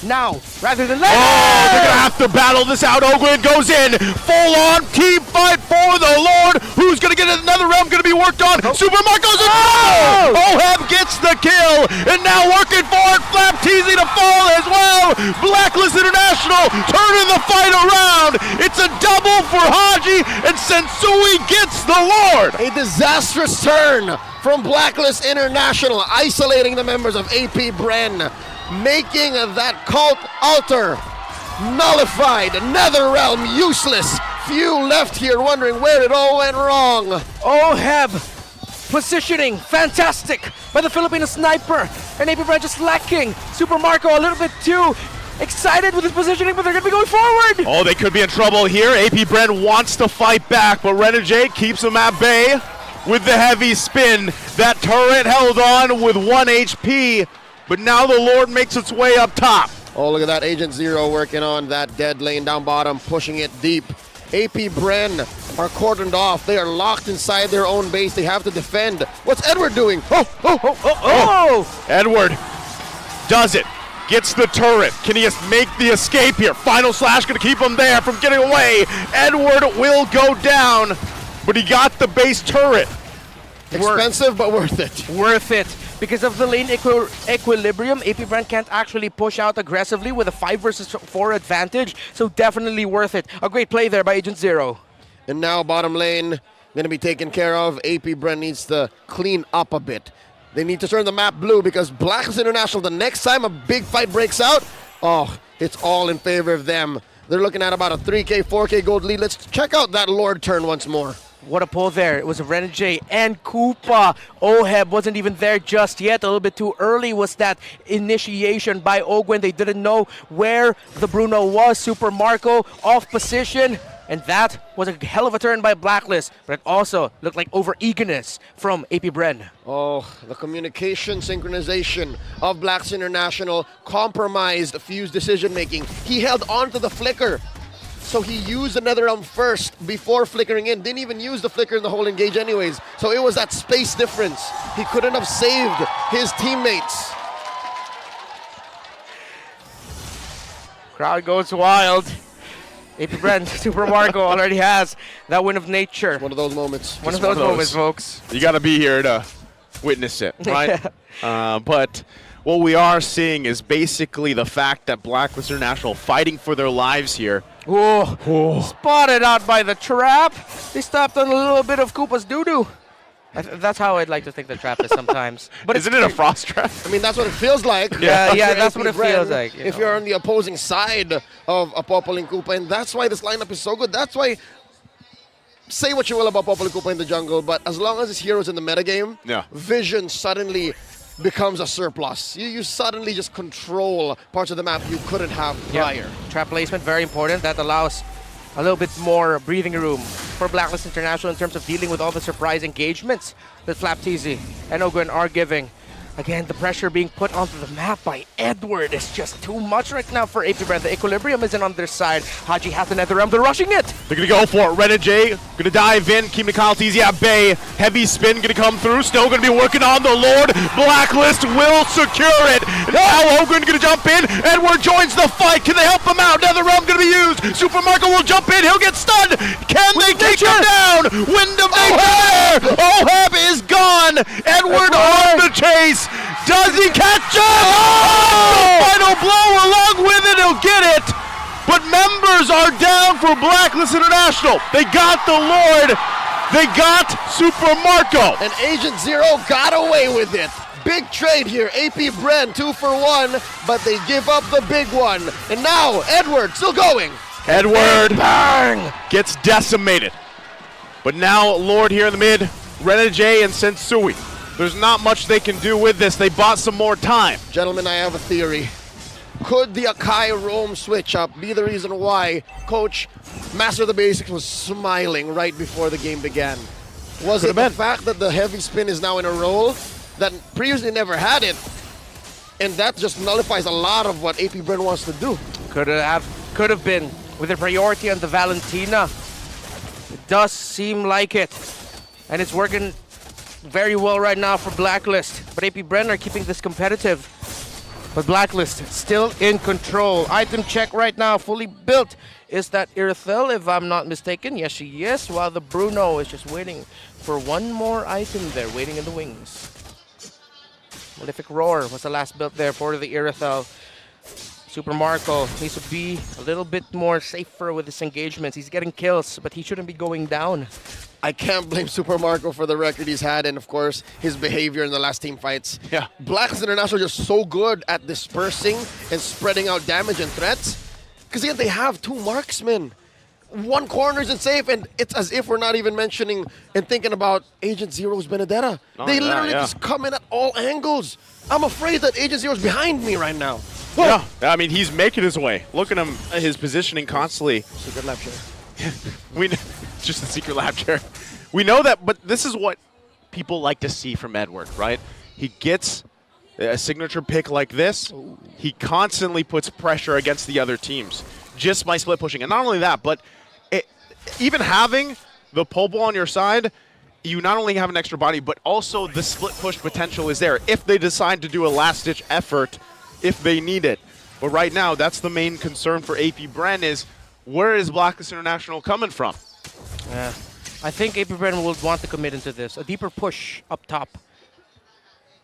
Now, rather than later. Oh, they're going to have to battle this out. Ogwin goes in. Full-on team fight for the Lord. Who's going to get another realm going to be worked on? Super Marco's in trouble. Oheb gets the kill. And now working for it. Flap TZ to fall as well. Blacklist International turning the fight around. It's a double for Haji, and Shinsui gets the Lord. A disastrous turn from Blacklist International, isolating the members of AP Bren, making that cult altar nullified, NetherRealm useless. Few left here wondering where it all went wrong. Oheb, positioning, fantastic by the Filipino sniper. And AP Bren just lacking. Super Marco a little bit too excited with his positioning, but they're going to be going forward. Oh, they could be in trouble here. AP Bren wants to fight back, but Renegade keeps him at bay with the heavy spin. That turret held on with 1 HP, but now the Lord makes its way up top. Oh, look at that. Agent Zero working on that dead lane down bottom, pushing it deep. AP Bren are cordoned off. They are locked inside their own base. They have to defend. What's Edward doing? Oh! Edward does it. Gets the turret. Can he make the escape here? Final Slash going to keep him there from getting away. Edward will go down, but he got the base turret. Expensive, but worth it. Worth it. Because of the lane equilibrium, AP Bren can't actually push out aggressively with a 5 versus 4 advantage, so definitely worth it. A great play there by Agent Zero. And now bottom lane going to be taken care of. AP Bren needs to clean up a bit. They need to turn the map blue because Blacklist International, the next time a big fight breaks out, oh, it's all in favor of them. They're looking at about a 3K, 4K gold lead. Let's check out that Lord turn once more. What a pull there. It was Renegade and Koopa. Oheb wasn't even there just yet. A little bit too early was that initiation by Ogwen. They didn't know where the Bruno was. Super Marco off position. And that was a hell of a turn by Blacklist. But it also looked like over-eagerness from AP Bren. Oh, the communication synchronization of Blacklist International compromised Fuse decision-making. He held on to the flicker. So he used another realm first before flickering in. Didn't even use the flicker in the whole engage anyways. So it was that space difference. He couldn't have saved his teammates. Crowd goes wild. AP Bren, Super Marco already has that win of nature. One of those moments. One of those moments, folks. You got to be here to witness it, right? But what we are seeing is basically the fact that Blacklist International fighting for their lives here. Oh, spotted out by the trap. They stopped on a little bit of Koopa's doo-doo. That's how I'd like to think the trap is sometimes. But isn't it a frost trap? I mean, that's what it feels like. Yeah, that's what it feels like. If you're on the opposing side of Popol and Koopa, and that's why this lineup is so good. That's why, say what you will about Popol and Koopa in the jungle, but as long as his hero's in the metagame, Vision suddenly becomes a surplus. You suddenly just control parts of the map you couldn't have prior. Trap placement, very important. That allows a little bit more breathing room for Blacklist International in terms of dealing with all the surprise engagements that Flapteezy and Ogwen are giving. Again, the pressure being put onto the map by Edward is just too much right now for AP Bren. The equilibrium isn't on their side. Haji has the nether realm. They're rushing it. They're going to go for it. Renegade going to dive in. Keeping Flapteezy at bay. Heavy spin going to come through. Still going to be working on the Lord. Blacklist will secure it. Now Ogwen going to jump in. Edward joins the fight. Can they help him out? Nether realm going to be used. Super Marco will jump in. He'll get stunned. Can they take him down? Wind of nature. Oheb is gone. Edward on the chase. Does he catch it? Oh! Final blow along with it. He'll get it. But members are down for Blacklist International. They got the Lord. They got Super Marco. And Agent Zero got away with it. Big trade here. AP Bren 2 for 1, but they give up the big one. And now Edward still going. Edward bang gets decimated. But now Lord here in the mid. Renegade and Sensui. There's not much they can do with this. They bought some more time. Gentlemen, I have a theory. Could the Akai roam switch up be the reason why Coach Master of the Basics was smiling right before the game began? Was it the fact that the heavy spin is now in a role that previously never had it, and that just nullifies a lot of what AP Bren wants to do? Could have been with a priority on the Valentina. It does seem like it, and it's working very well right now for Blacklist. But AP Bren are keeping this competitive. But Blacklist still in control. Item check right now, fully built. Is that Irithel, if I'm not mistaken? Yes, she is. While the Bruno is just waiting for one more item there, waiting in the wings. Malefic Roar was the last build there for the Irithel. Super Marco needs to be a little bit more safer with his engagements. He's getting kills, but he shouldn't be going down. I can't blame Super Marco for the record he's had and, of course, his behavior in the last team fights. Yeah. Blacklist International are just so good at dispersing and spreading out damage and threats because yet they have 2 marksmen. One corner isn't safe, and it's as if we're not even mentioning and thinking about Agent Zero's Benedetta. They literally just come in at all angles. I'm afraid that Agent Zero's behind me right now. Yeah, I mean, he's making his way. Look at him, his positioning constantly. Secret lap share. Just the secret lap chair. We know that, but this is what people like to see from Edward, right? He gets a signature pick like this. He constantly puts pressure against the other teams just by split pushing. And not only that, but even having the pole ball on your side, you not only have an extra body, but also the split push potential is there if they decide to do a last-ditch effort if they need it. But right now, that's the main concern for AP Bren is where is Blacklist International coming from? Yeah. I think AP Bren will want to commit into this. A deeper push up top.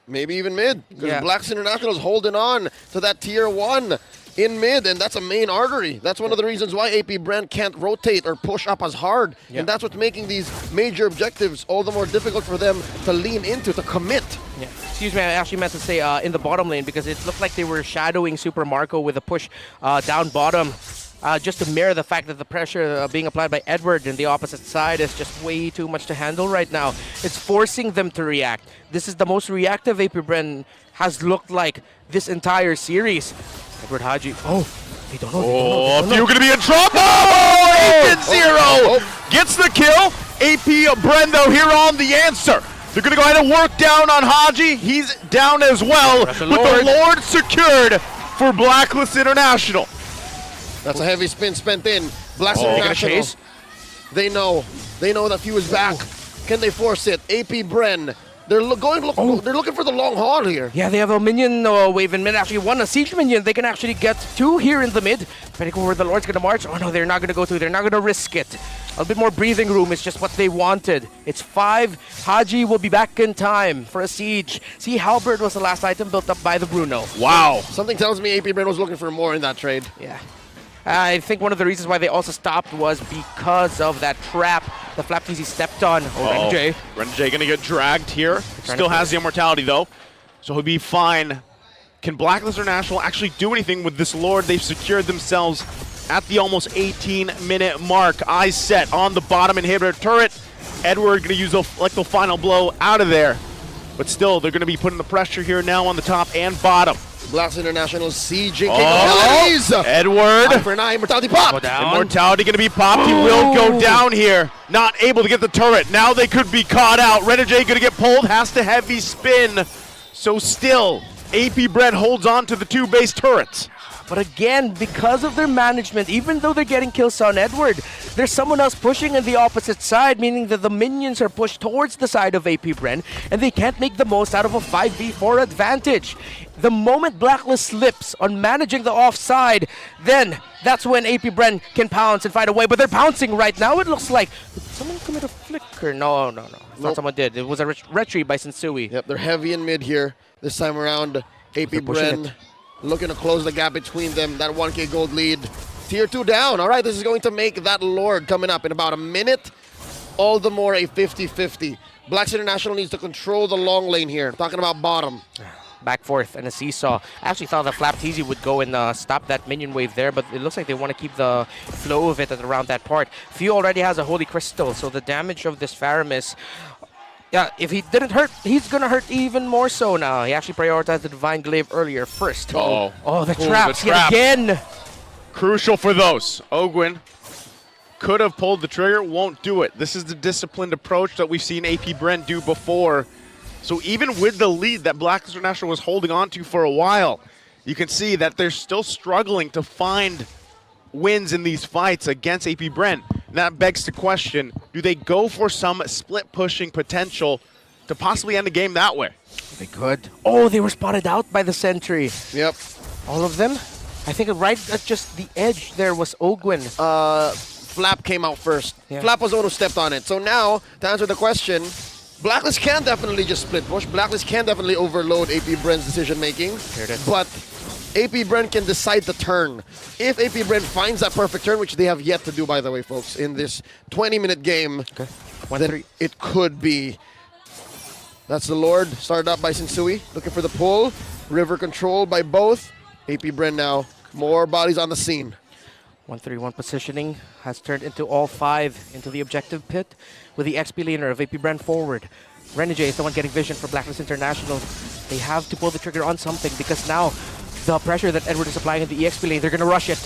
Maybe even mid, because Yeah. Blacklist International is holding on to that tier 1 in mid, and that's a main artery. That's one of the reasons why AP Bren can't rotate or push up as hard, and that's what's making these major objectives all the more difficult for them to lean into, to commit. Yeah. Excuse me, I actually meant to say in the bottom lane because it looked like they were shadowing Super Marco with a push down bottom. Just to mirror the fact that the pressure being applied by Edward in the opposite side is just way too much to handle right now. It's forcing them to react. This is the most reactive AP Bren has looked like this entire series. Edward Haji. Oh, they don't know. Oh, you're going to be in trouble! 8-0 gets the kill. AP Bren, though, here on the answer. They're going to go ahead and work down on Haji. He's down as well with the Lord secured for Blacklist International. That's a heavy spin spent in. Blacklist Gonna International, chase? they know that few is back. Can they force it? AP Bren, they're they're looking for the long haul here. Yeah, they have a minion wave in mid. Actually, one a siege minion. They can actually get 2 here in the mid. Depending on where the Lord's going to march. Oh, no, they're not going to go to. They're not going to risk it. A bit more breathing room is just what they wanted. It's 5. Haji will be back in time for a siege. See, Halberd was the last item built up by the Bruno. Wow. Something tells me AP Bren was looking for more in that trade. Yeah. I think one of the reasons why they also stopped was because of that trap the Flapteasy stepped on. Oh, Renjay. Renjay going to get dragged here. Still has the immortality, though, so he'll be fine. Can Blacklist International actually do anything with this Lord? They've secured themselves at the almost 18-minute mark. Eyes set on the bottom inhibitor turret. Edward going to use the final blow out of there. But still, they're going to be putting the pressure here now on the top and bottom. Blacklist International sieging capabilities. Edward. For 9, immortality pop. Immortality going to be popped. He will go down here. Not able to get the turret. Now they could be caught out. Renegade going to get pulled. Has to heavy spin. So still, AP Bren holds on to the 2 base turrets. But again, because of their management, even though they're getting kills on Edward, there's someone else pushing on the opposite side, meaning that the minions are pushed towards the side of AP Bren, and they can't make the most out of a 5v4 advantage. The moment Blacklist slips on managing the offside, then that's when AP Bren can pounce and fight away. But they're pouncing right now. It looks like, did someone commit a flicker? No. Thought someone did. It was a retreat by Sensui. Yep, they're heavy in mid here. This time around, AP Bren looking to close the gap between them. That 1k gold lead. Tier 2 down. All right, this is going to make that Lord coming up in about a minute. All the more a 50-50. Blacklist International needs to control the long lane here. Talking about bottom. Back forth and a seesaw. I actually thought that Flapteasy would go and stop that minion wave there, but it looks like they want to keep the flow of it at around that part. Few already has a Holy Crystal, so the damage of this Faramis, yeah, if he didn't hurt, he's going to hurt even more so now. He actually prioritized the Divine Glaive earlier first. Oh, the traps yet again. Crucial for those. Ogwin could have pulled the trigger, won't do it. This is the disciplined approach that we've seen AP Bren do before. So even with the lead that Blacklist International was holding on to for a while, you can see that they're still struggling to find wins in these fights against AP Bren. And that begs the question, do they go for some split pushing potential to possibly end the game that way? They could. Oh, they were spotted out by the sentry. Yep. All of them? I think right at just the edge there was Ogwin. Flap came out first. Yeah. Flap was the one who stepped on it. So now, to answer the question, Blacklist can definitely just split push. Blacklist can definitely overload AP Bren's decision making. But AP Bren can decide the turn. If AP Bren finds that perfect turn, which they have yet to do, by the way, folks, in this 20-minute game, then it could be. That's the Lord, started up by Sensui, looking for the pull. River control by both. AP Bren now, more bodies on the scene. 131 positioning has turned into all 5 into the objective pit with the XP laner of AP Bren forward. Renegade is the one getting vision for Blacklist International. They have to pull the trigger on something because now the pressure that Edward is applying in the EXP lane. They're going to rush it.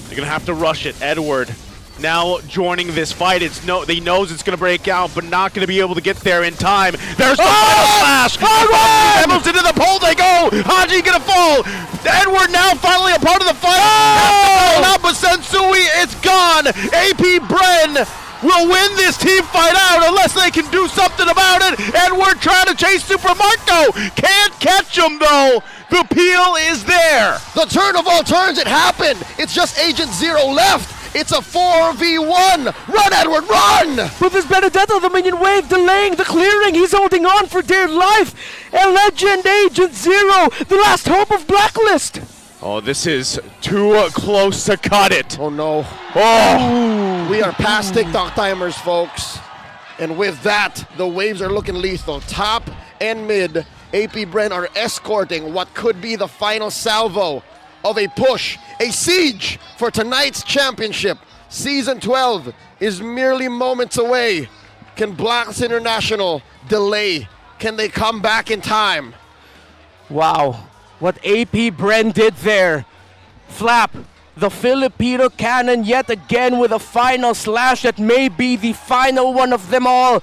They're going to have to rush it. Edward now joining this fight. He knows it's going to break out, but not going to be able to get there in time. There's the final flash. Rebels into the pole they go. Haji going to fall. Edward now finally a part of the fight. Oh! But Sensui, it's gone. AP Bren will win this team fight out unless they can do something about it. Edward trying to chase Super Marco. Can't catch him though. The peel is there. The turn of all turns, it happened. It's just Agent Zero left. It's a 4v1. Run, Edward, run! But this Benedetto, the minion wave, delaying the clearing. He's holding on for dear life. A legend, Agent Zero, the last hope of Blacklist. Oh, this is too close to cut it. Oh no. Oh! We are past TikTok timers, folks. And with that, the waves are looking lethal. Top and mid, AP Bren are escorting what could be the final salvo of a push, a siege for tonight's championship. Season 12 is merely moments away. Can Blacklist International delay? Can they come back in time? Wow, what AP Bren did there. Flap, the Filipino cannon yet again with a final slash that may be the final one of them all.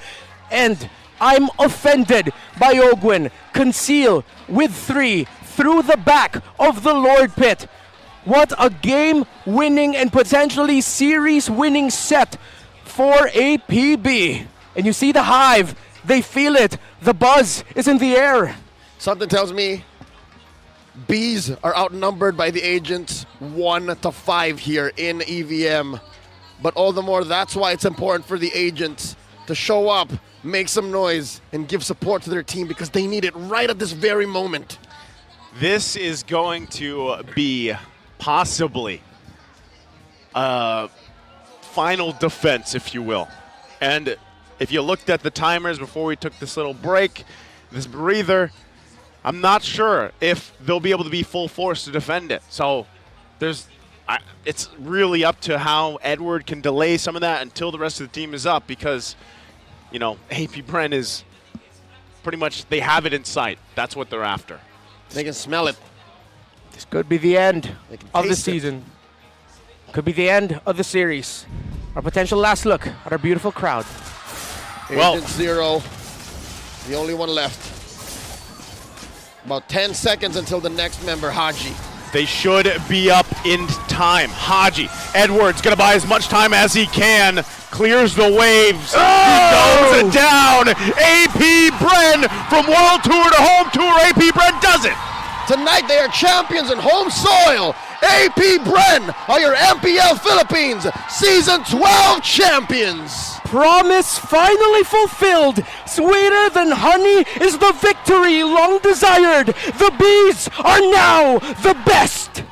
And I'm offended by Ogwin. Conceal with 3 through the back of the Lord Pit. What a game-winning and potentially series-winning set for APB. And you see the hive. They feel it. The buzz is in the air. Something tells me Bees are outnumbered by the agents 1-5 here in EVM. But all the more, that's why it's important for the agents to show up, make some noise, and give support to their team because they need it right at this very moment. This is going to be possibly a final defense, if you will. And if you looked at the timers before we took this little break, this breather, I'm not sure if they'll be able to be full force to defend it. So it's really up to how Edward can delay some of that until the rest of the team is up because, you know, AP Bren is pretty much, they have it in sight. That's what they're after. They can smell it. This could be the end of the taste it. season. Could be the end of the series. Our potential last look at our beautiful crowd. Agent Zero, the only one left. About 10 seconds until the next member, Haji. They should be up in time. Haji, Edwards gonna buy as much time as he can. Clears the waves. Oh! He goes it down. AP Bren from World Tour to Home Tour. AP Bren does it. Tonight they are champions in home soil. AP Bren are your MPL Philippines Season 12 champions. Promise finally fulfilled. Sweeter than honey is the victory long desired. The Bees are now the best.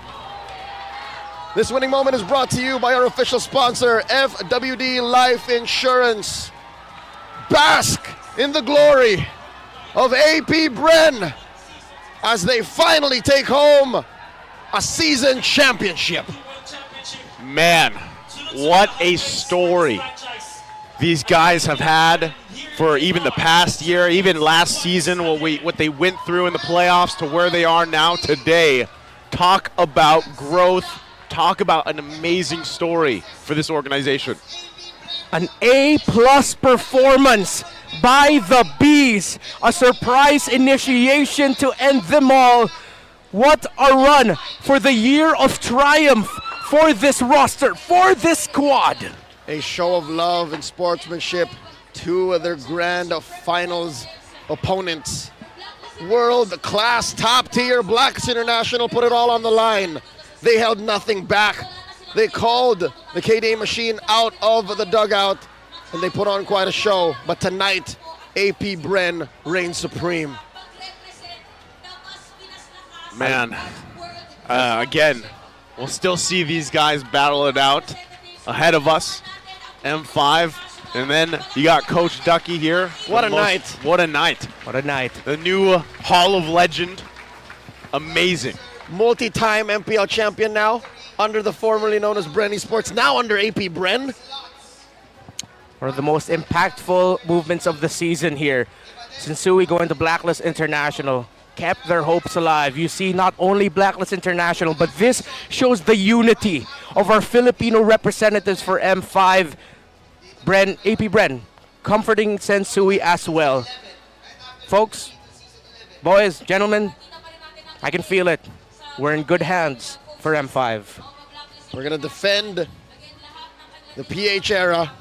This winning moment is brought to you by our official sponsor, FWD Life Insurance. Bask in the glory of AP Bren as they finally take home a season championship. Man, what a story these guys have had for even the past year, even last season, what they went through in the playoffs to where they are now today. Talk about growth. Talk about an amazing story for this organization. An A+ performance by the Bees. A surprise initiation to end them all. What a run for the year of triumph for this roster, for this squad. A show of love and sportsmanship to their grand finals opponents. World-class, top-tier Blacklist International put it all on the line. They held nothing back. They called the KDA machine out of the dugout, and they put on quite a show. But tonight, AP Bren reigns supreme. Man, again, we'll still see these guys battle it out ahead of us. M5, and then you got Coach Ducky here. What a night. What a night. What a night. The new Hall of Legend. Amazing. Multi-time MPL champion now, under the formerly known as Bren Esports, now under AP Bren. One of the most impactful movements of the season here. Sensui going to Blacklist International. kept their hopes alive. You see not only Blacklist International, but this shows the unity of our Filipino representatives for M5. Bren, AP Bren, comforting Sensui as well. Folks, boys, gentlemen, I can feel it. We're in good hands for M5. We're going to defend the PH era,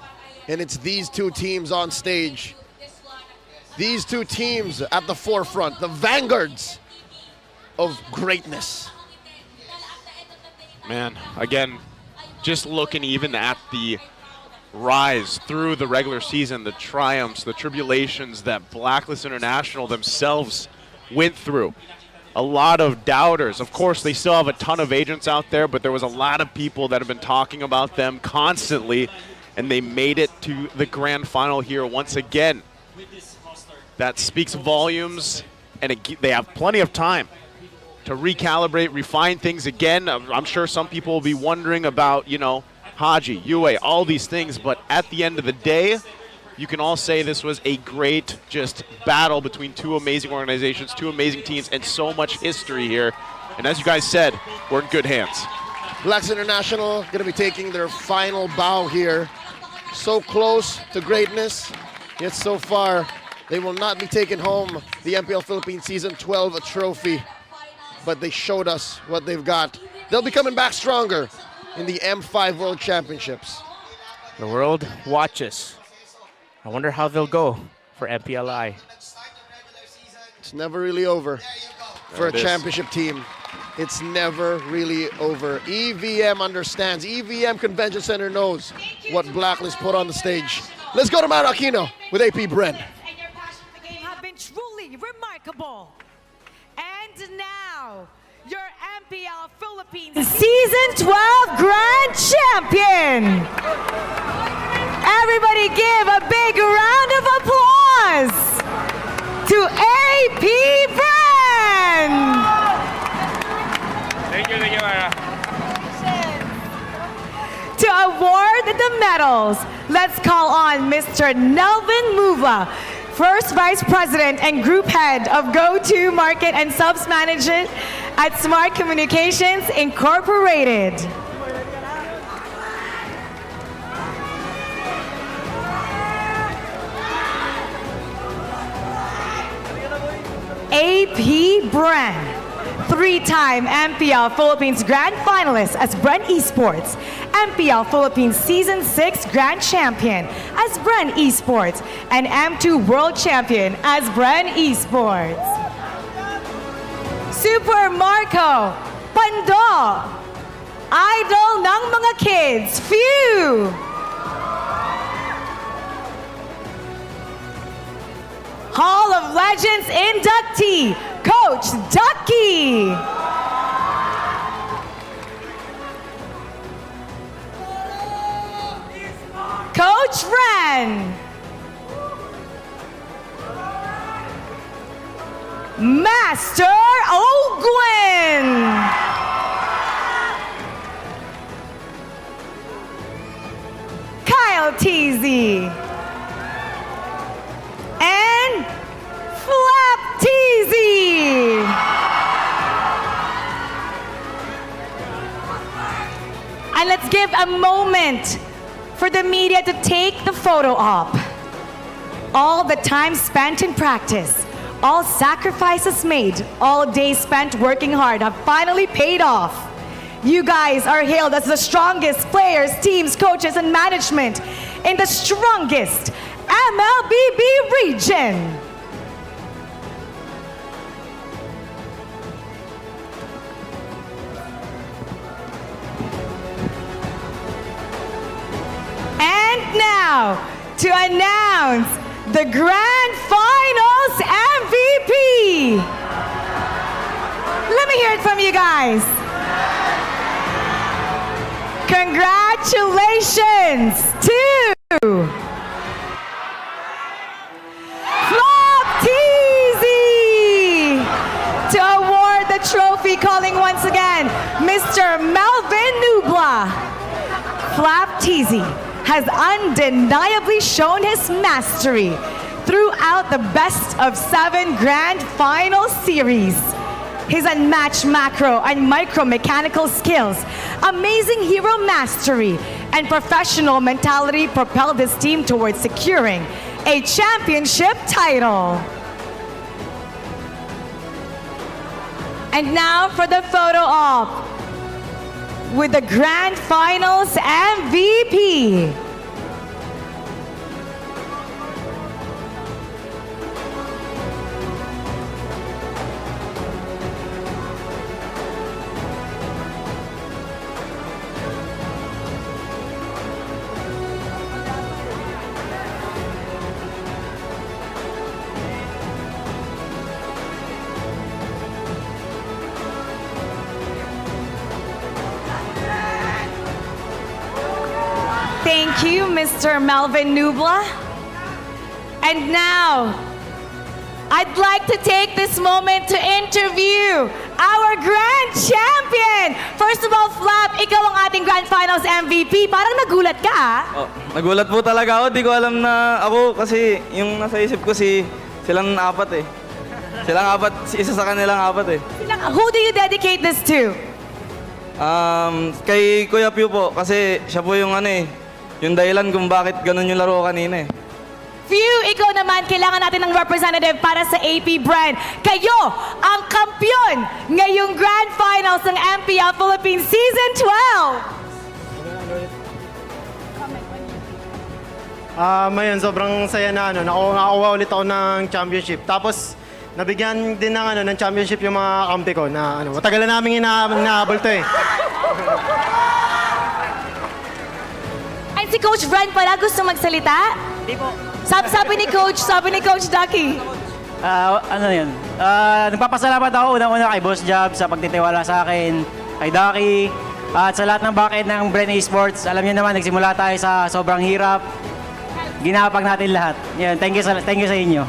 and it's these two teams on stage. These two teams at the forefront, the vanguards of greatness. Man, again, just looking even at the rise through the regular season, the triumphs, the tribulations that Blacklist International themselves went through. A lot of doubters. Of course, they still have a ton of agents out there, but there was a lot of people that have been talking about them constantly, and they made it to the grand final here once again. That speaks volumes, and they have plenty of time to recalibrate, refine things again. I'm sure some people will be wondering about, you know, Haji, Yue, all these things, but at the end of the day, you can all say this was a great just battle between two amazing organizations, two amazing teams, and so much history here. And as you guys said, we're in good hands. Blacklist International going to be taking their final bow here. So close to greatness, yet so far they will not be taking home the MPL Philippines Season 12 trophy. But they showed us what they've got. They'll be coming back stronger in the M5 World Championships. The world watches. I wonder how they'll go for MPLI. It's never really over for a There it is. championship team. It's never really over. EVM understands. EVM Convention Center knows what Blacklist put on the stage. Let's go to Mount Aquino with AP Bren. And your passion for the game have been truly remarkable. And now, your MPL Philippines Season 12 Grand Champion. Everybody give a big round of applause to AP Bren. Thank you, Mara. To award the medals, let's call on Mr. Nelvin Muvla, First Vice President and Group Head of Go-To Market and Subs Management at Smart Communications Incorporated. AP Bren, three-time MPL Philippines Grand Finalist as Bren Esports, MPL Philippines Season 6 Grand Champion as Bren Esports, and M2 World Champion as Bren Esports. Super Marco Pando, idol ng mga kids, Phew! Hall of Legends inductee, Coach Ducky. Coach Bren. Master Ogwin. Kyle Teasy. And Flap Teasy. And let's give a moment for the media to take the photo op. All the time spent in practice, all sacrifices made, all days spent working hard have finally paid off. You guys are hailed as the strongest players, teams, coaches, and management in the strongest MLBB region. And now, to announce the Grand Finals MVP. Let me hear it from you guys. Congratulations to Flop Teasy to award the trophy, calling once again Mr. Melvin Nubla. Flap Teasy has undeniably shown his mastery throughout the best-of-7 Grand Final Series. His unmatched macro and micro mechanical skills, amazing hero mastery, and professional mentality propelled his team towards securing a championship title. And now for the photo op with the Grand Finals MVP. Thank you, Mr. Melvin Nubla. And now, I'd like to take this moment to interview our Grand Champion! First of all, Flap, ikaw ang ating Grand Finals MVP. Parang nagulat ka, ah? Oh, nagulat po talaga ako. Di ko alam na ako kasi yung nasa isip ko silang apat eh. Silang apat, isa sa kanilang apat eh. Who do you dedicate this to? Kay Kuya Pew po kasi siya po yung yung dahilan kung bakit ganun yung laro kanina eh. Few, ikaw naman, kailangan natin ng representative para sa AP Bren. Kayo ang kampyon ngayong Grand Finals ng Mpl Philippines Season 12. Ngayon, sobrang saya na nakakuha ulit ako ng championship. Tapos, nabigyan din ng championship yung mga kampi ko na matagal na namin inaabol to eh. And si Coach Bren pala gusto magsalita? Hindi po. Sabi ni Coach Ducky. Ano yun? Nagpapasalamat ako unang-una kay Boss Job sa pagtitiwala sa akin, kay Ducky, at sa lahat ng backend ng Bren Esports. Alam niyo naman, nagsimula tayo sa sobrang hirap. Ginapag natin lahat. Yan, thank you sa inyo.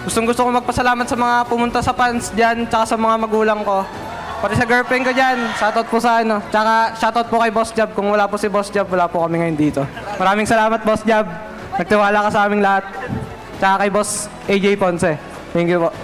Gusto ko magpasalamat sa mga pumunta sa fans dyan, tsaka sa mga magulang ko. Pati sa girlfriend ko dyan, shoutout po sa Tsaka shoutout po kay Boss Job. Kung wala po si Boss Job, wala po kami ngayon dito. Maraming salamat, Boss Job. Nagtiwala ka sa aming lahat. Tsaka kay Boss AJ Ponce. Thank you po.